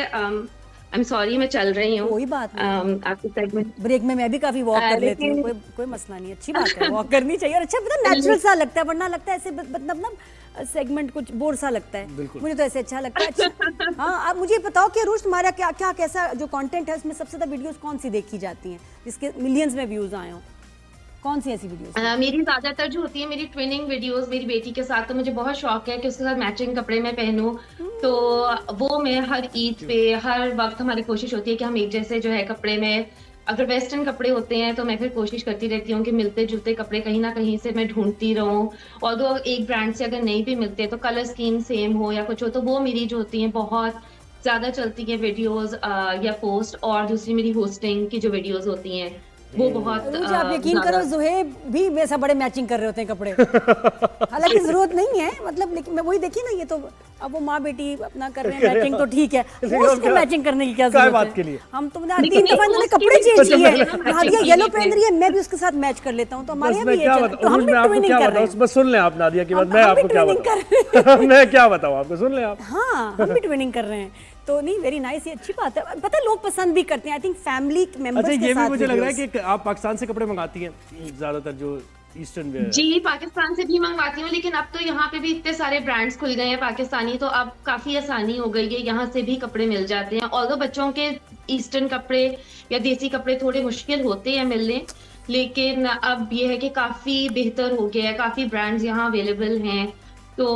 आई एम सॉरी मैं चल रही हूँ, कोई बात नहीं, आपके सेगमेंट ब्रेक में मैं भी काफी वॉक कर लेती हूँ, कोई मसला नहीं, अच्छी बात है, वॉक करनी चाहिए। और अच्छा पता नेचुरल सा लगता है, वरना लगता है ऐसे मतलब ना सेगमेंट कुछ बोर सा लगता है, मुझे तो ऐसे अच्छा लगता है। अच्छा हाँ, आप मुझे बताओ कि रोज तुम्हारा क्या कैसा जो कंटेंट है उसमें सबसे ज्यादा वीडियोस कौन सी देखी जाती हैं जिसके मिलियंस में व्यूज आए हो? कौन सी ऐसी वीडियोस? मेरी ज्यादातर जो होती है मेरी ट्विनिंग वीडियोस मेरी बेटी के साथ, तो मुझे बहुत शौक है कि उसके साथ मैचिंग कपड़े में पहनूं। तो वो मैं हर ईद पे हर वक्त हमारी कोशिश होती है कि हम एक जैसे जो है कपड़े में, अगर वेस्टर्न कपड़े होते हैं तो मैं फिर कोशिश करती रहती हूँ कि मिलते जुलते कपड़े कहीं ना कहीं से मैं ढूंढती रहूँ, और दो एक ब्रांड से अगर नहीं भी मिलते तो कलर स्कीम सेम हो या कुछ हो, तो वो मेरी जो होती है बहुत ज्यादा चलती है वीडियोस या पोस्ट। और दूसरी मेरी होस्टिंग की जो वीडियोस होती हैं वो बहुत मुझे आप यकीन करो ज़ुहैब भी मेरे साथ बड़े मैचिंग कर रहे होते हैं कपड़े। हालांकि जरूरत नहीं है, मतलब लेकिन मैं वही देखी ना, ये तो अब वो माँ बेटी अपना कर रहे हैं मैचिंग तो ठीक है, उसको मैचिंग करने की क्या जरूरत है? हम तो 3 दफा इन्होंने कपड़े चेंज किए, नादिया येलो पहन रही है, मैं भी उसके साथ मैच कर लेता हूँ, तो हमारे यहाँ भी ये चलता है। तो हम भी ट्विनिंग कर रहे हैं। बस सुन लें आप नादिया की बात, मैं आपको क्या बताऊं, मैं क्या बताऊं आपको, सुन लें आप। हाँ, हम भी ट्विनिंग कर रहे हैं, तो नहीं, वेरी नाइस, ये अच्छी बात है। पता है लोग पसंद भी करते हैं, आई थिंक फैमिली मेंबर्स के साथ। ये भी मुझे लग रहा है कि आप पाकिस्तान से कपड़े मंगाती हैं ज्यादातर, जो ईस्टर्न वेयर। जी, पाकिस्तान से भी मंगवाती हूँ, लेकिन अब तो यहाँ पे भी इतने सारे ब्रांड्स खुल गए हैं पाकिस्तानी, तो अब काफी आसानी हो गई है, यहाँ से भी कपड़े मिल जाते हैं। ऑल्दो बच्चों के ईस्टर्न कपड़े या देसी कपड़े थोड़े मुश्किल होते हैं मिलने, लेकिन अब ये है कि काफी बेहतर हो गया है, काफी ब्रांड्स यहाँ अवेलेबल हैं, तो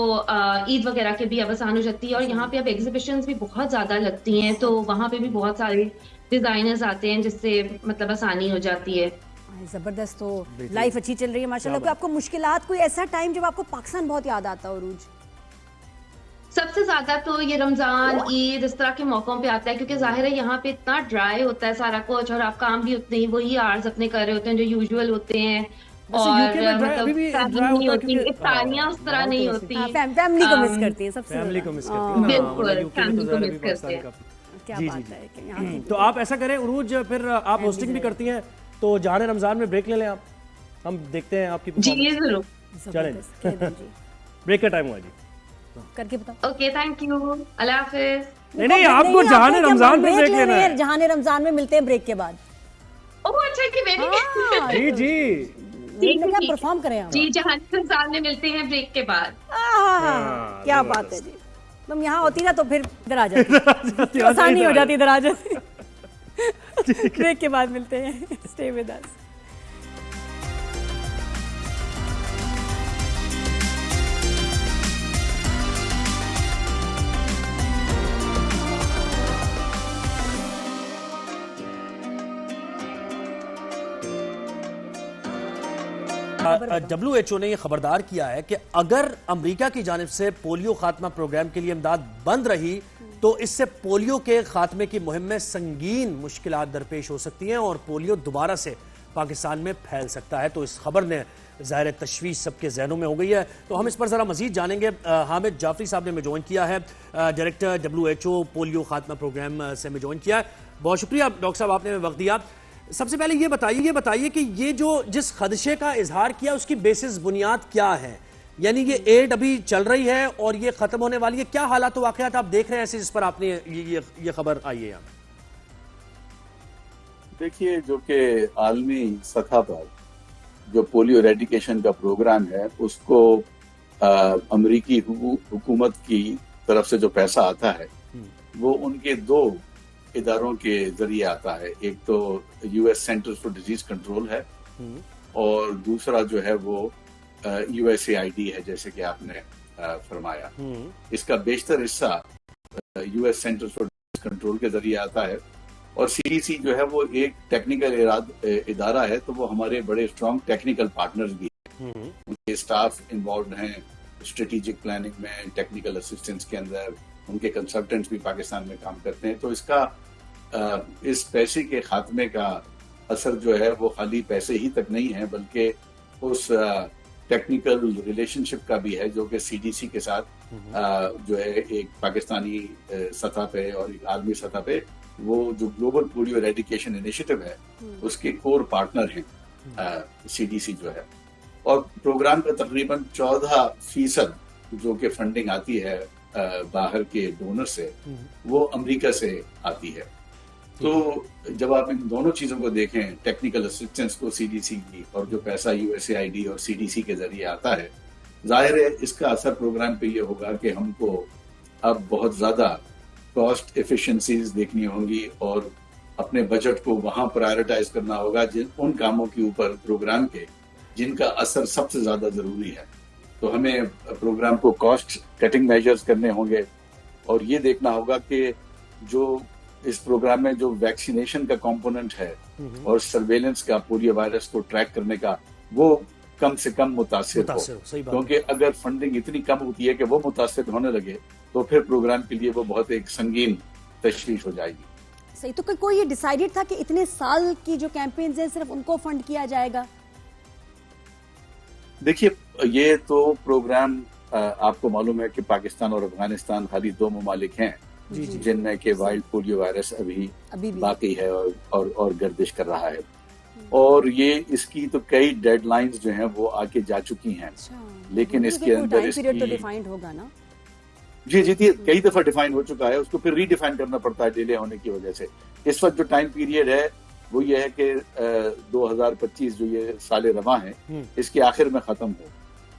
ईद वगैरह के भी अब आसान हो जाती है। और यहाँ पे अब एग्जीबिशंस भी बहुत ज्यादा लगती हैं, तो वहाँ पे भी बहुत सारे डिजाइनर्स आते हैं, जिससे मतलब आसानी हो जाती है। जबरदस्त, तो लाइफ अच्छी चल रही है माशाल्लाह। कोई आपको मुश्किलात, कोई ऐसा टाइम जब आपको पाकिस्तान बहुत याद आता है उरूज? सबसे ज्यादा तो ये रमजान, ईद, इस तरह के मौकों पे आता है, क्योंकि जाहिर है यहाँ पे इतना ड्राई होता है सारा कुछ, और आप काम भी उतने ही वही आवर्स अपने कर रहे होते हैं जो यूजुअल होते हैं, और मतलब इफ्तारियां उस तरह नहीं होती। फैमिली को मिस करती है, सबसे फैमिली को मिस करती है, बिल्कुल फैमिली को मिस करते हैं। क्या बात है कि यहाँ तो आप ऐसा करें उरूज, फिर आप होस्टिंग भी करती हैं, तो जाने रमजान में ब्रेक ले लें आप, हम देखते हैं आपकी जी जरूर। चलें ब्रेक का टाइम हुआ जी, करके बताओ। ओके, थैंक यू, अल्लाह हाफिज। नहीं आपको जहाने रमजान में ब्रेक लेना है। जहाने रमजान में मिलते हैं ब्रेक के बाद। ओह अच्छा, कि वेरी जी जी क्या परफॉर्म करें हम? जी, जहाने रमजान में मिलते हैं ब्रेक के बाद। क्या बात है जी, तुम यहाँ होती ना तो फिर इधर आ जाती, आसानी हो जाती, इधर आ जाती। ब्रेक के बाद मिलते हैं, स्टे विद अस। WHO ने यह खबरदार किया है कि अगर अमेरिका की जानिब से पोलियो खात्मा प्रोग्राम के लिए इमदाद बंद रही तो इससे पोलियो के खात्मे की मुहिम में संगीन मुश्किलात दरपेश हो सकती हैं और पोलियो दोबारा से पाकिस्तान में फैल सकता है। तो इस खबर ने ज़ाहिर तशवीश सबके जहनों में हो गई है। तो हम इस पर ज़रा मजीद जानेंगे। हामिद जाफरी साहब ने हमें ज्वाइन किया है, डायरेक्टर WHO पोलियो खात्मा प्रोग्राम से हमें ज्वाइन किया है। बहुत शुक्रिया डॉक्टर साहब, आपने हमें वक्त दिया। सबसे पहले ये बताइए कि ये जो जिस खदशे का इजहार किया उसकी बेसिस बुनियाद क्या है, यानी ये एड अभी चल रही है और ये खत्म होने वाली है, क्या हालात वाक़यात आप देख रहे हैं ऐसे जिस पर आपने ये खबर आई है? यहाँ देखिए, जो कि आलमी सतह पर जो पोलियो रेडिकेशन का प्रोग्राम है उसको अमरीकी हुकूमत की तरफ से जो पैसा आता है वो उनके 2 इदारों के जरिए आता है। एक तो US centre for disease control है और दूसरा जो है वो USAID है, जैसे कि आपने फरमाया। इसका बेशतर हिस्सा US centre for disease control के जरिए आता है और CDC जो है वो एक टेक्निकल इदारा है, तो वो हमारे बड़े स्ट्रॉन्ग टेक्निकल पार्टनर्स भी हैं। उनके स्टाफ इन्वॉल्व हैं स्ट्रेटेजिक प्लानिंग में, टेक्निकल असिस्टेंस के अंदर, उनके कंसल्टेंट्स भी पाकिस्तान में काम करते हैं। तो इसका इस पैसे के खात्मे का असर जो है वो खाली पैसे ही तक नहीं है, बल्कि उस टेक्निकल रिलेशनशिप का भी है जो कि CDC के साथ जो है एक पाकिस्तानी सतह पे और एक आलमी सतह पे वो जो ग्लोबल पोलियो रेडिकेशन इनिशिएटिव है उसके कोर पार्टनर हैं CDC जो है। और प्रोग्राम का तकरीबन 14% जो कि फंडिंग आती है बाहर के डोनर से, वो अमेरिका से आती है। तो जब आप इन दोनों चीजों को देखें, टेक्निकल असिस्टेंस को CDC की और जो पैसा USAID और CDC के जरिए आता है, जाहिर है इसका असर प्रोग्राम पे ये होगा कि हमको अब बहुत ज्यादा कॉस्ट एफिशिएंसीज देखनी होंगी और अपने बजट को वहां प्रायोरिटाइज करना होगा उन कामों के ऊपर प्रोग्राम के जिनका असर सबसे ज्यादा जरूरी है। तो हमें प्रोग्राम को कॉस्ट कटिंग मेजर्स करने होंगे और ये देखना होगा कि जो इस प्रोग्राम में जो वैक्सीनेशन का कंपोनेंट है और सर्वेलेंस का पोलियो वायरस को ट्रैक करने का, वो कम से कम मुतासिर हो, क्योंकि अगर फंडिंग इतनी कम होती है कि वो मुतासिर होने लगे तो फिर प्रोग्राम के लिए वो बहुत एक संगीन तशवीश हो जाएगी। सही, तो कोई ये डिसाइडेड था कि इतने साल की जो कैंपेन्स हैं सिर्फ उनको फंड किया जाएगा? देखिए, ये तो प्रोग्राम आपको मालूम है कि पाकिस्तान और अफगानिस्तान खाली 2 ममालिक हैं जिनमें के वाइल्ड पोलियो वायरस अभी बाकी है और गर्दिश कर रहा है। और ये इसकी तो कई डेडलाइंस जो हैं वो आके जा चुकी हैं। लेकिन इसके अंदर इसकी तो डिफाइंड होगा ना? जी कई दफा डिफाइन हो चुका है, उसको फिर रीडिफाइन करना पड़ता है डिले होने की वजह से। इस वक्त जो टाइम पीरियड है वो ये है कि 2025 जो ये साल रवा है इसके आखिर में खत्म हो।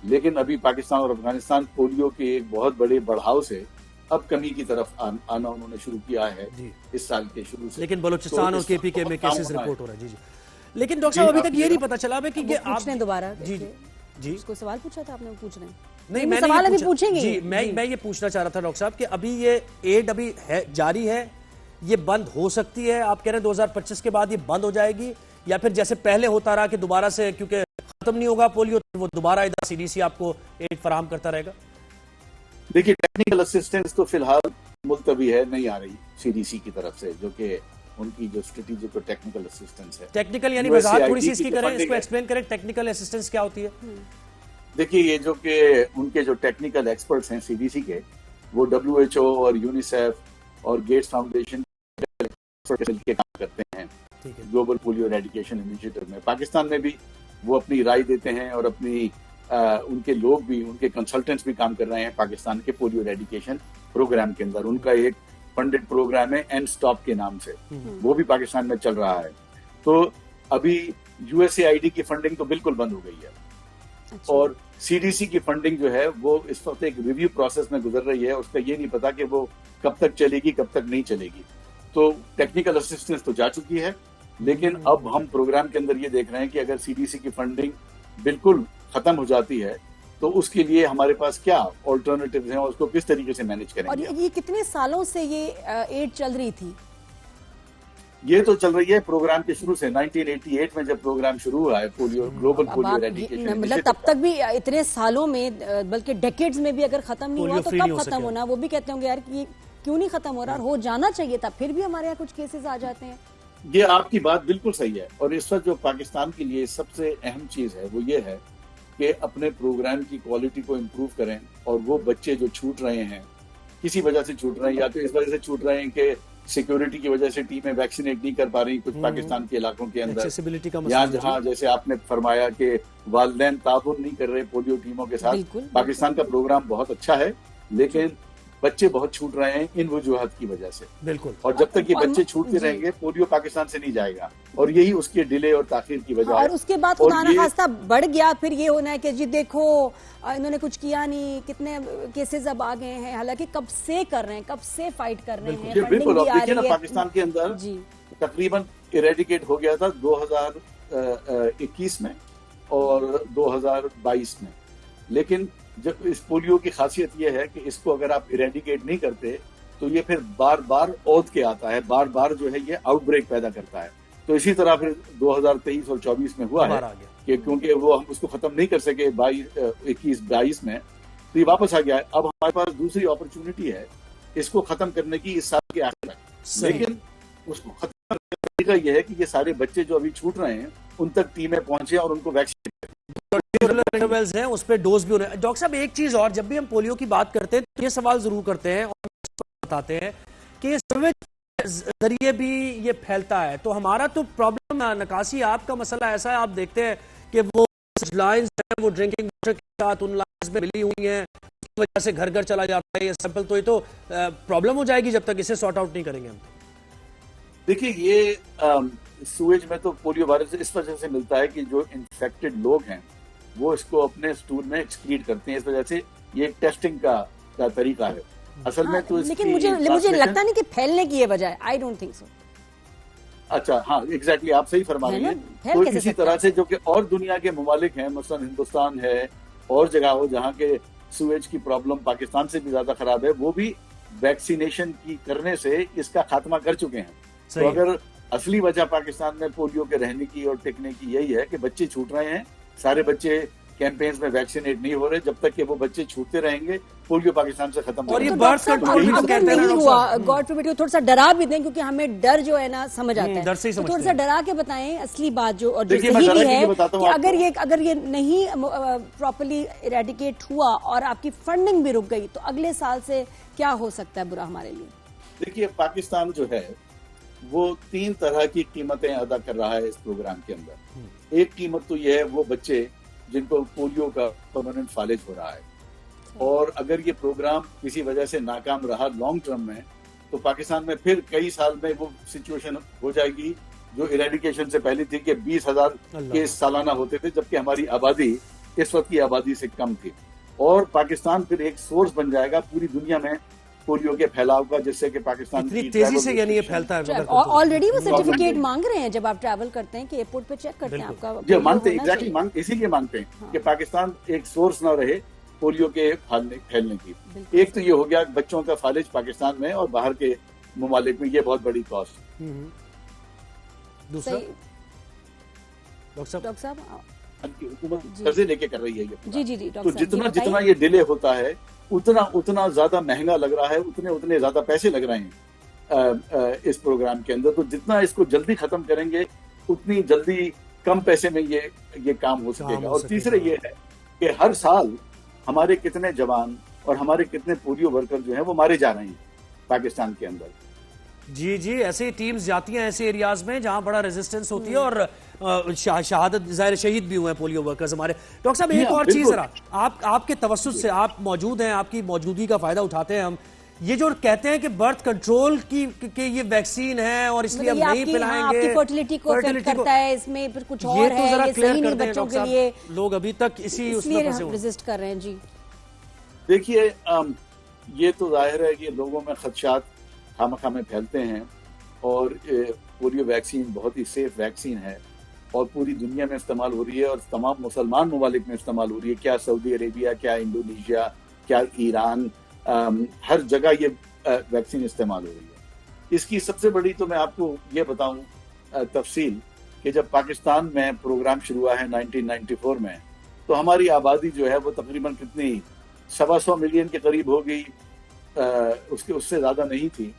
लेकिन अभी पाकिस्तान और अफगानिस्तान पोलियो के एक बहुत बड़े बढ़ाव से अब कमी की तरफ आना उन्होंने शुरू किया है इस साल के शुरू से। लेकिन बलूचिस्तान और केपीके में केसेस रिपोर्ट हो रहा है। जी लेकिन डॉक्टर साहब अभी तक ये नहीं पता चला कि ये आपने दोबारा जी उसको सवाल पूछा था, आपने पूछ रहे हैं? नहीं, मैं सवाल अभी पूछेंगे। जी मैं ये पूछना चाह रहा था डॉक्टर साहब कि अभी ये एड अभी है, जारी है, ये बंद हो सकती है? आप कह रहे हैं 2025 के बाद ये बंद हो जाएगी, या फिर जैसे पहले होता रहा कि दोबारा से क्योंकि खत्म नहीं होगा पोलियो तो वो दोबारा इधर सीडीसी आपको एड फराहम करता रहेगा? देखिए, टेक्निकल असिस्टेंस तो फिलहाल मुलतवी है, नहीं आ रही सीडीसी की तरफ से, जो कि उनकी जो स्ट्रेटेजिक और टेक्निकल असिस्टेंस है। टेक्निकल यानी वजाहत थोड़ी सी इसकी करें, इसको एक्सप्लेन करें, टेक्निकल असिस्टेंस क्या होती है? देखिए, ये जो कि उनके जो टेक्निकल एक्सपर्ट्स हैं सीडीसी के, वो WHO और यूनिसेफ और गेट्स फाउंडेशन के काम करते हैं ग्लोबल पोलियो एरेडिकेशन इनिशिएटिव में। पाकिस्तान में भी वो अपनी राय देते हैं और अपनी उनके लोग भी, उनके कंसल्टेंट्स भी काम कर रहे हैं पाकिस्तान के पोलियो एरेडिकेशन प्रोग्राम के अंदर। उनका एक फंडेड प्रोग्राम है एंड स्टॉप के नाम से, वो भी पाकिस्तान में चल रहा है। तो अभी USAID की फंडिंग तो बिल्कुल बंद हो गई है। अच्छा। और CDC की फंडिंग जो है वो इस वक्त एक रिव्यू प्रोसेस में गुजर रही है, उसका ये नहीं पता कि वो कब तक चलेगी कब तक नहीं चलेगी। तो टेक्निकल असिस्टेंस तो जा चुकी है, लेकिन अब हम प्रोग्राम के अंदर ये देख रहे हैं कि अगर CDC की फंडिंग बिल्कुल खत्म हो जाती है तो उसके लिए हमारे पास क्या ऑल्टरनेटिव्स हैं और उसको किस तरीके से मैनेज करेंगे। और ये कितने सालों से ये एड चल रही थी? ये तो चल रही है प्रोग्राम के शुरू से। 1988 में जब प्रोग्राम शुरू हुआ है पोलियो, ग्लोबल पोलियो एरेडिकेशन, मतलब तब तक भी इतने सालों में, बल्कि डेकेड्स में भी अगर खत्म नहीं हुआ तो कब खत्म होना? वो भी कहते होंगे यार कि क्यों नहीं खत्म हो रहा, और हो जाना चाहिए था, फिर भी हमारे यहाँ कुछ केसेस आ जाते हैं। ये आपकी बात बिल्कुल सही है। और इस वक्त जो पाकिस्तान के लिए सबसे अहम चीज है वो ये है कि अपने प्रोग्राम की क्वालिटी को इम्प्रूव करें। और वो बच्चे जो छूट रहे हैं, किसी वजह से छूट रहे हैं, या तो इस वजह से छूट रहे हैं कि सिक्योरिटी की वजह से टीमें वैक्सीनेट नहीं कर पा रही कुछ पाकिस्तान के इलाकों के अंदर, यहाँ जहाँ जैसे आपने फरमाया कि वालिदैन ताउन नहीं कर रहे पोलियो टीमों के साथ। पाकिस्तान का प्रोग्राम बहुत अच्छा है, लेकिन बच्चे बहुत छूट रहे हैं इन वजूहत की वजह से। बिल्कुल। और जब तक ये बच्चे छूटते रहेंगे पोलियो पाकिस्तान से नहीं जाएगा, और यही उसके डिले और ताखीर की वजह है। और उसके बाद खुदा न खास्ता बढ़ गया, फिर ये होना है कि जी देखो इन्होंने कुछ किया नहीं, कितने केसेस अब आ गए हैं, हालांकि कब से कर रहे हैं, कब से फाइट कर रहे हैं। बिल्कुल। अब देखिए ना, पाकिस्तान के अंदर तकरीबन इरेडिकेट हो गया था 2021 में और 2022 में। लेकिन जब इस पोलियो की खासियत यह है कि इसको अगर आप इरेडिकेट नहीं करते तो ये फिर बार बार औध के आता है, बार बार जो है ये आउटब्रेक पैदा करता है। तो इसी तरह फिर 2023 और 24 में हुआ है कि क्योंकि वो हम उसको खत्म नहीं कर सके 21-22 में, तो ये वापस आ गया है। अब हमारे पास दूसरी अपॉर्चुनिटी है इसको खत्म करने की इस साल के आखिर तक। लेकिन उसको खत्म करने का यह है कि ये सारे बच्चे जो अभी छूट रहे हैं उन तक टीमें पहुंचे और उनको वैक्सीन इंटरवल्स हैं, उस पे डोज भी हो रहे हैं। डॉक्टर साहब एक चीज और, जब भी हम पोलियो की बात करते हैं तो ये सवाल जरूर करते हैं और बताते हैं कि ये जरिए भी ये फैलता है, तो हमारा तो प्रॉब्लम नकासी आपका मसला ऐसा है, आप देखते हैं कि वो लाइंस हैं वो ड्रिंकिंग वाटर के साथ उन लाइंस में मिली हुई हैं, उसकी वजह से घर घर चला जाता है ये सैंपल। तो ये तो प्रॉब्लम हो जाएगी जब तक इसे सॉर्ट आउट नहीं करेंगे हम। देखिए, ये सूएज में तो पोलियो वायरस इस वजह से मिलता है कि जो इन्फेक्टेड लोग हैं वो इसको अपने स्टूल में एक्सक्रीट करते हैं। इस वजह से ये एक टेस्टिंग का तरीका है असल में। तो लेकिन मुझे लगता नहीं कि फैलने की ये वजह है। I don't think so. अच्छा, हाँ, एग्जैक्टली, आप सही फरमा रही हैं। तो इसी तरह से जो कि और दुनिया के ममालिक हैं, मसलन हिंदुस्तान है और जगह हो जहाँ के सूएज की प्रॉब्लम पाकिस्तान से भी ज्यादा खराब है, वो भी वैक्सीनेशन की करने से इसका खात्मा कर चुके हैं। तो अगर असली वजह पाकिस्तान में पोलियो के रहने की और टिकने की यही है कि बच्चे छूट रहे हैं, सारे बच्चे कैंपेन्स में वैक्सीनेट नहीं हो रहे, जब तक कि वो बच्चे छूटते रहेंगे पोलियो पाकिस्तान से खत्म और नहीं ये होगा। बर्थ कंट्रोल भी तो कहते हैं नहीं ना हुआ, गॉड फॉरबिड, थोड़ा सा डरा भी दें, क्योंकि हमें डर जो है ना समझ आता है, डर से ही तो समझते थोड़ा सा डरा के बताएं असली बात जो, और जो देखिए, सही मैं भी डरा के है बताता हूँ कि अगर ये नहीं प्रॉपर्ली इरेडिकेट हुआ और आपकी फंडिंग भी रुक गई तो अगले साल से क्या हो सकता है बुरा हमारे लिए? देखिए, पाकिस्तान जो है वो 3 तरह की कीमतें अदा कर रहा है इस प्रोग्राम के अंदर। एक कीमत तो ये है वो बच्चे जिनको पोलियो का परमानेंट फालिज हो रहा है, और अगर ये प्रोग्राम किसी वजह से नाकाम रहा लॉन्ग टर्म में, तो पाकिस्तान में फिर कई साल में वो सिचुएशन हो जाएगी जो इरेडिकेशन से पहले थी कि 20,000 केस सालाना होते थे, जबकि हमारी आबादी इस वक्त की आबादी से कम थी। और पाकिस्तान फिर एक सोर्स बन जाएगा पूरी दुनिया में पोलियो के फैलाव का, जिससे कि पाकिस्तान इतनी तेजी से यानी ये फैलता है। ऑलरेडी वो सर्टिफिकेट मांग रहे हैं जब आप ट्रैवल करते हैं कि एयरपोर्ट पे चेक करते हैं आपका, जो मानते हैं एग्जैक्टली इसीलिए मानते हैं कि पाकिस्तान एक सोर्स ना रहे पोलियो के फैलने की। एक तो ये हो गया बच्चों का फालिज पाकिस्तान में और बाहर के ममालिक में, ये बहुत बड़ी कॉस्ट। दूसरा डॉक्टर साहब हुकूमत कर्जे लेके कर रही है ये। जी तो जितना ये डिले होता है उतना ज्यादा महंगा लग रहा है, उतने ज्यादा पैसे लग रहे हैं इस प्रोग्राम के अंदर। तो जितना इसको जल्दी खत्म करेंगे उतनी जल्दी कम पैसे में ये काम हो सकेगा। और तीसरे ये है कि हर साल हमारे कितने जवान और हमारे कितने पोलियो वर्कर जो हैं वो मारे जा रहे हैं पाकिस्तान के अंदर। जी, ऐसे टीम्स जाती हैं ऐसे एरियाज में जहां बड़ा रेजिस्टेंस होती है और शहादत ज़ाहिर शहीद भी हुए हैं पोलियो वर्कर्स हमारे। डॉक्टर साहब एक और चीज जरा आपके तवस्सुस से आप मौजूद हैं, आपकी मौजूदगी का फायदा उठाते हैं हम, ये जो कहते हैं कि बर्थ कंट्रोल की ये वैक्सीन है और इसलिए हम नहीं पिलाएंगे, आपकी फर्टिलिटी को अफेक्ट करता है, इसमें फिर कुछ और है, जरा ये क्लियर सही कर नहीं दें बच्चों डॉक्टर के लिए, साहब, लोग अभी तक इसी उसमें फंसे हुए रेजिस्ट कर रहे हैं। जी देखिए, ये तो जाहिर है कि लोगों में खदशात खामखा में फैलते हैं, और पोलियो वैक्सीन बहुत ही सेफ वैक्सीन है और पूरी दुनिया में इस्तेमाल हो रही है और तमाम मुसलमान ममालिक में इस्तेमाल हो रही है। क्या सऊदी अरेबिया, क्या इंडोनेशिया, क्या ईरान, हर जगह ये वैक्सीन इस्तेमाल हो रही है। इसकी सबसे बड़ी तो मैं आपको ये बताऊं तफसील कि जब पाकिस्तान में प्रोग्राम शुरू हुआ है 1994 में, तो हमारी आबादी जो है वो तकरीबन कितनी 125 मिलियन के करीब हो गई, उससे ज्यादा नहीं थी।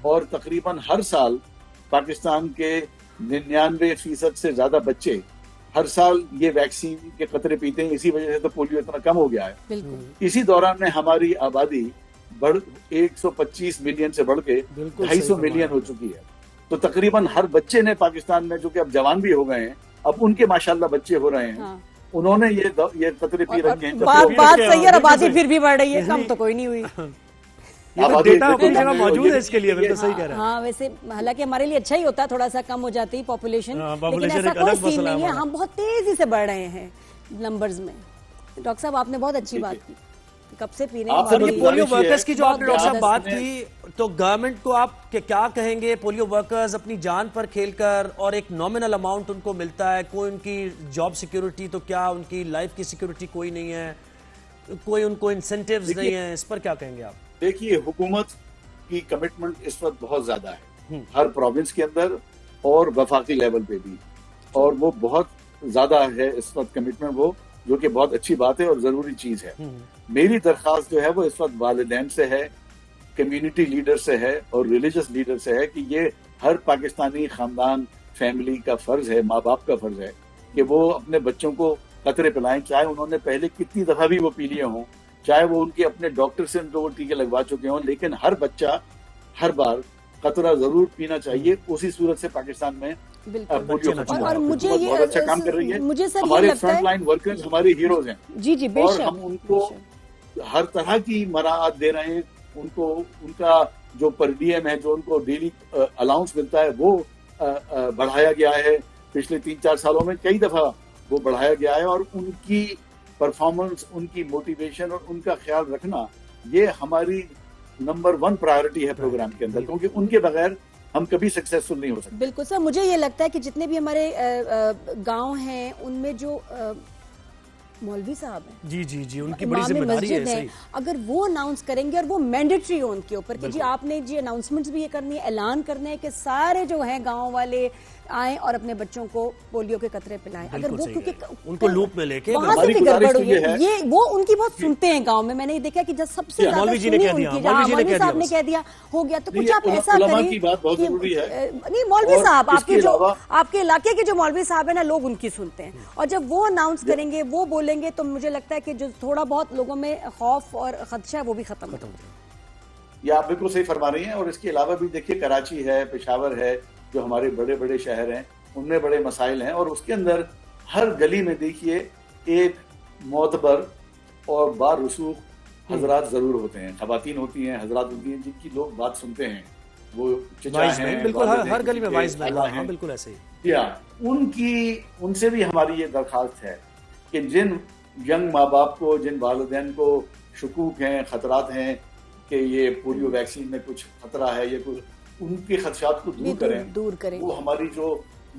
और तकरीबन हर साल पाकिस्तान के 99% से ज्यादा बच्चे हर साल ये वैक्सीन के कतरे पीते हैं, इसी वजह से तो पोलियो इतना कम हो गया है। इसी दौरान में हमारी आबादी 125 मिलियन से बढ़ के 250 मिलियन हो चुकी है। तो तकरीबन हर बच्चे ने पाकिस्तान में, जो कि अब जवान भी हो गए हैं, अब उनके माशाल्लाह बच्चे हो रहे हैं, उन्होंने ये कतरे पी रखे हैं। बात सही है, आबादी फिर भी बढ़ रही है, कम तो कोई नहीं हुई। डेटा अपनी जगह मौजूद है इसके लिए, बिल्कुल सही कह रहे हैं। हाँ, वैसे हालांकि हमारे लिए अच्छा ही होता है, थोड़ा सा कम हो जाती है पॉपुलेशन, लेकिन ऐसा कोई सीन नहीं है, हम बहुत तेजी से बढ़ रहे हैं नंबर्स में। डॉक्टर साहब आपने बहुत अच्छी बात की, कब से पी रहे हैं। पोलियो वर्कर्स की जो आपने डॉक्टर साहब बात की, तो गवर्नमेंट को आप क्या कहेंगे? पोलियो वर्कर्स अपनी जान पर खेलकर, और एक नॉमिनल अमाउंट उनको मिलता है, कोई उनकी जॉब सिक्योरिटी, तो क्या उनकी लाइफ की सिक्योरिटी कोई नहीं है, कोई उनको इंसेंटिव्स नहीं है, इस पर क्या कहेंगे आप? देखिए, हुकूमत की कमिटमेंट इस वक्त बहुत ज्यादा है हर प्रोविंस के अंदर और वफाकी लेवल पे भी, और वो बहुत ज्यादा है इस वक्त कमिटमेंट, वो जो कि बहुत अच्छी बात है और जरूरी चीज है। मेरी दरख्वास्त जो है वो इस वक्त वालिदैन से है, कम्युनिटी लीडर से है और रिलीजियस लीडर से है कि ये हर पाकिस्तानी खानदान फैमिली का फर्ज है, माँ बाप का फर्ज है कि वो अपने बच्चों को कतरे पिलाएं, चाहे उन्होंने पहले कितनी दफा भी वो पी लिए हों, चाहे वो उनके अपने डॉक्टर से उनको वो टीके लगवा चुके हों, लेकिन हर बच्चा हर बार कतरा जरूर पीना चाहिए। उसी सूरत से पाकिस्तान में पोलियो खत्म और मुझे ये बहुत अच्छा काम कर रही है। मुझे सर हमारे ये लगता है, फ्रंट लाइन वर्कर्स हमारे हीरोज हैं। जी और हम उनको हर तरह की मराहत दे रहे हैं। उनको उनका जो पर डीएम है, जो उनको डेली अलाउंस मिलता है, वो बढ़ाया गया है। पिछले 3-4 सालों में कई दफा वो बढ़ाया गया है, और उनकी परफॉर्मेंस, उनकी मोटिवेशन और उनका ख्याल रखना, ये हमारी नंबर 1 प्रायोरिटी है प्रोग्राम के अंदर, क्योंकि उनके बगैर हम कभी सक्सेसफुल नहीं हो सकते। बिल्कुल सर, मुझे ये लगता है कि जितने भी हमारे गांव हैं, उनमें जो मौलवी साहब हैं, जी उनकी बड़ी जिम्मेदारी है, अगर वो अनाउंस करेंगे और वो मैंडेटरी हो उनके ऊपर कि जी आपने जी अनाउंसमेंट्स भी ये करनी है, ऐलान करना है कि सारे जो हैं गांव वाले आए और अपने बच्चों को पोलियो के कतरे पिलाएं। अगर वो क्योंकि उनको लूप में लेके वहां से भी गड़बड़ हुई है, ये वो उनकी बहुत सुनते हैं गांव में। मैंने ये देखा कि जब सबसे ज्यादा मौलवी जी ने कह दिया, मौलवी साहब ने कह दिया हो गया, तो कुछ आप ऐसा करें की बात बहुत जरूरी है। नहीं मौलवी साहब आपके जो आपके इलाके के जो मौलवी साहब है ना, लोग उनकी सुनते हैं, और जब वो अनाउंस करेंगे, वो बोलेंगे, तो मुझे लगता है कि जो थोड़ा बहुत लोगों में खौफ और खदशा है वो भी खत्म हो जाएगा। ये आप बिल्कुल सही फरमा रही हैं। और इसके अलावा भी देखिए, कराची है, पेशावर है, जो हमारे बड़े बड़े शहर हैं, उनमें बड़े मसाइल हैं, और उसके अंदर हर गली में देखिए एक मोतबर और बारसूख हजरात जरूर होते हैं, खवातीन होती हैं, हजरात होती हैं, जिनकी लोग बात सुनते हैं। वो चचा हैं, बिल्कुल हर गली में वाइस मैन हैं, बिल्कुल ऐसे ही। या उनसे भी हमारी ये दरखास्त है कि जिन यंग माँ बाप को, जिन वालिदैन को शुकूक हैं, खतरात हैं कि ये पोलियो वैक्सीन में कुछ खतरा है, ये कुछ, उनके खदशात को दूर करें। वो हमारी जो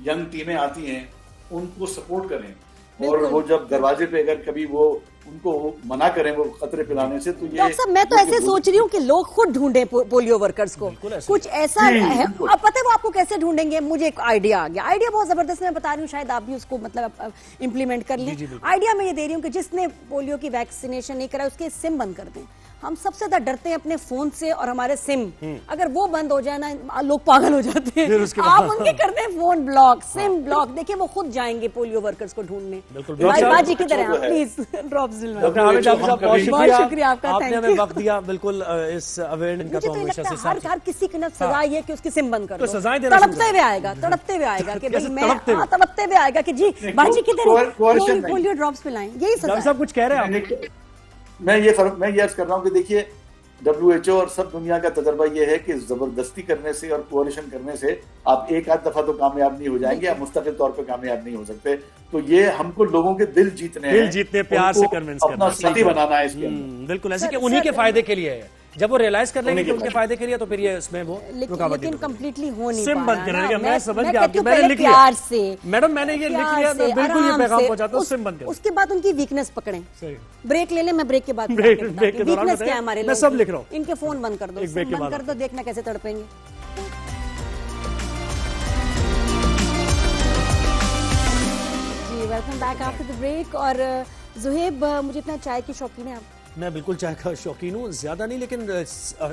यंग टीमें आती हैं उनको सपोर्ट करें, और वो जब दरवाजे पे अगर कभी वो उनको मना करें वो खतरे पिलाने से, तो ये डॉक्टर साहब मैं तो ऐसे सोच रही हूँ कि लोग खुद ढूंढें पोलियो वर्कर्स को, कुछ ऐसा है। अब पता है वो आपको कैसे ढूंढेंगे? मुझे एक आइडिया आ गया, आइडिया बहुत जबरदस्त मैं बता रही हूँ, शायद आप भी उसको मतलब इम्प्लीमेंट कर लें। आइडिया मैं ये दे रही हूँ कि जिसने पोलियो की वैक्सीनेशन नहीं करा उसके सिम बंद कर दें। हम सबसे ज्यादा डरते हैं अपने फोन से, और हमारे सिम अगर वो बंद हो जाए ना, लोग पागल हो जाते हैं। आप उनके करते हैं फोन ब्लॉक, सिम ब्लॉक, देखिए वो खुद जाएंगे पोलियो वर्कर्स को ढूंढने। बाजी की तरह प्लीज ड्रॉप्स दिलवाएं। बहुत शुक्रिया आपका, आपने हमें वक्त दिया। बिल्कुल इस अवेयरनेस का तो हमेशा से हर किसी की ना सजा ये कि उसकी सिम बंद कर दो, सजाएं देना तड़पते हुए आएगा कि भाई मैं तड़पते हुए आएगा कि जी बाजी की तरह पोलियो ड्रॉप्स पिलाएं। यही सजा। सब कुछ कह रहे हैं। मैं ये अर्ज कर रहा हूँ कि देखिए, WHO और सब दुनिया का तजर्बा ये है कि जबरदस्ती करने से और कोalition करने से आप एक आध दफा तो कामयाब नहीं हो जाएंगे, आप मुस्तकिल तौर पे कामयाब नहीं हो सकते। तो ये हमको लोगों के दिल जीतने प्यार से कन्विंस करना, अपना साथी बनाना है इसके अंदर। बिल्कुल ऐसे कि उन्हीं के फायदे के लिए है। जब वो रियलाइज कर लेंगे कि उनके फायदे के लिए, तो फिर ये इसमें वो लेकिन कंप्लीटली हो नहीं सिम बंद करेंगे। मैं समझ गया, मैंने लिख लिया मैडम, मैंने ये लिख लिया, मैं बिल्कुल ये पैगाम पहुंचाता हूं, सिम बंद करें। उसके बाद उनकी वीकनेस पकड़ें, ब्रेक ले लें, मैं ब्रेक के बाद वीकनेस क्या है हमारे, मैं सब लिख रहा हूँ। इनके फोन बंद कर दो, बंद कर दो, देखना कैसे तड़पेंगे। जी welcome back after the break. और ज़ुहैब, मुझे इतना चाय की शौकीन है आप? मैं बिल्कुल चाय का शौकीन हूँ, ज्यादा नहीं, लेकिन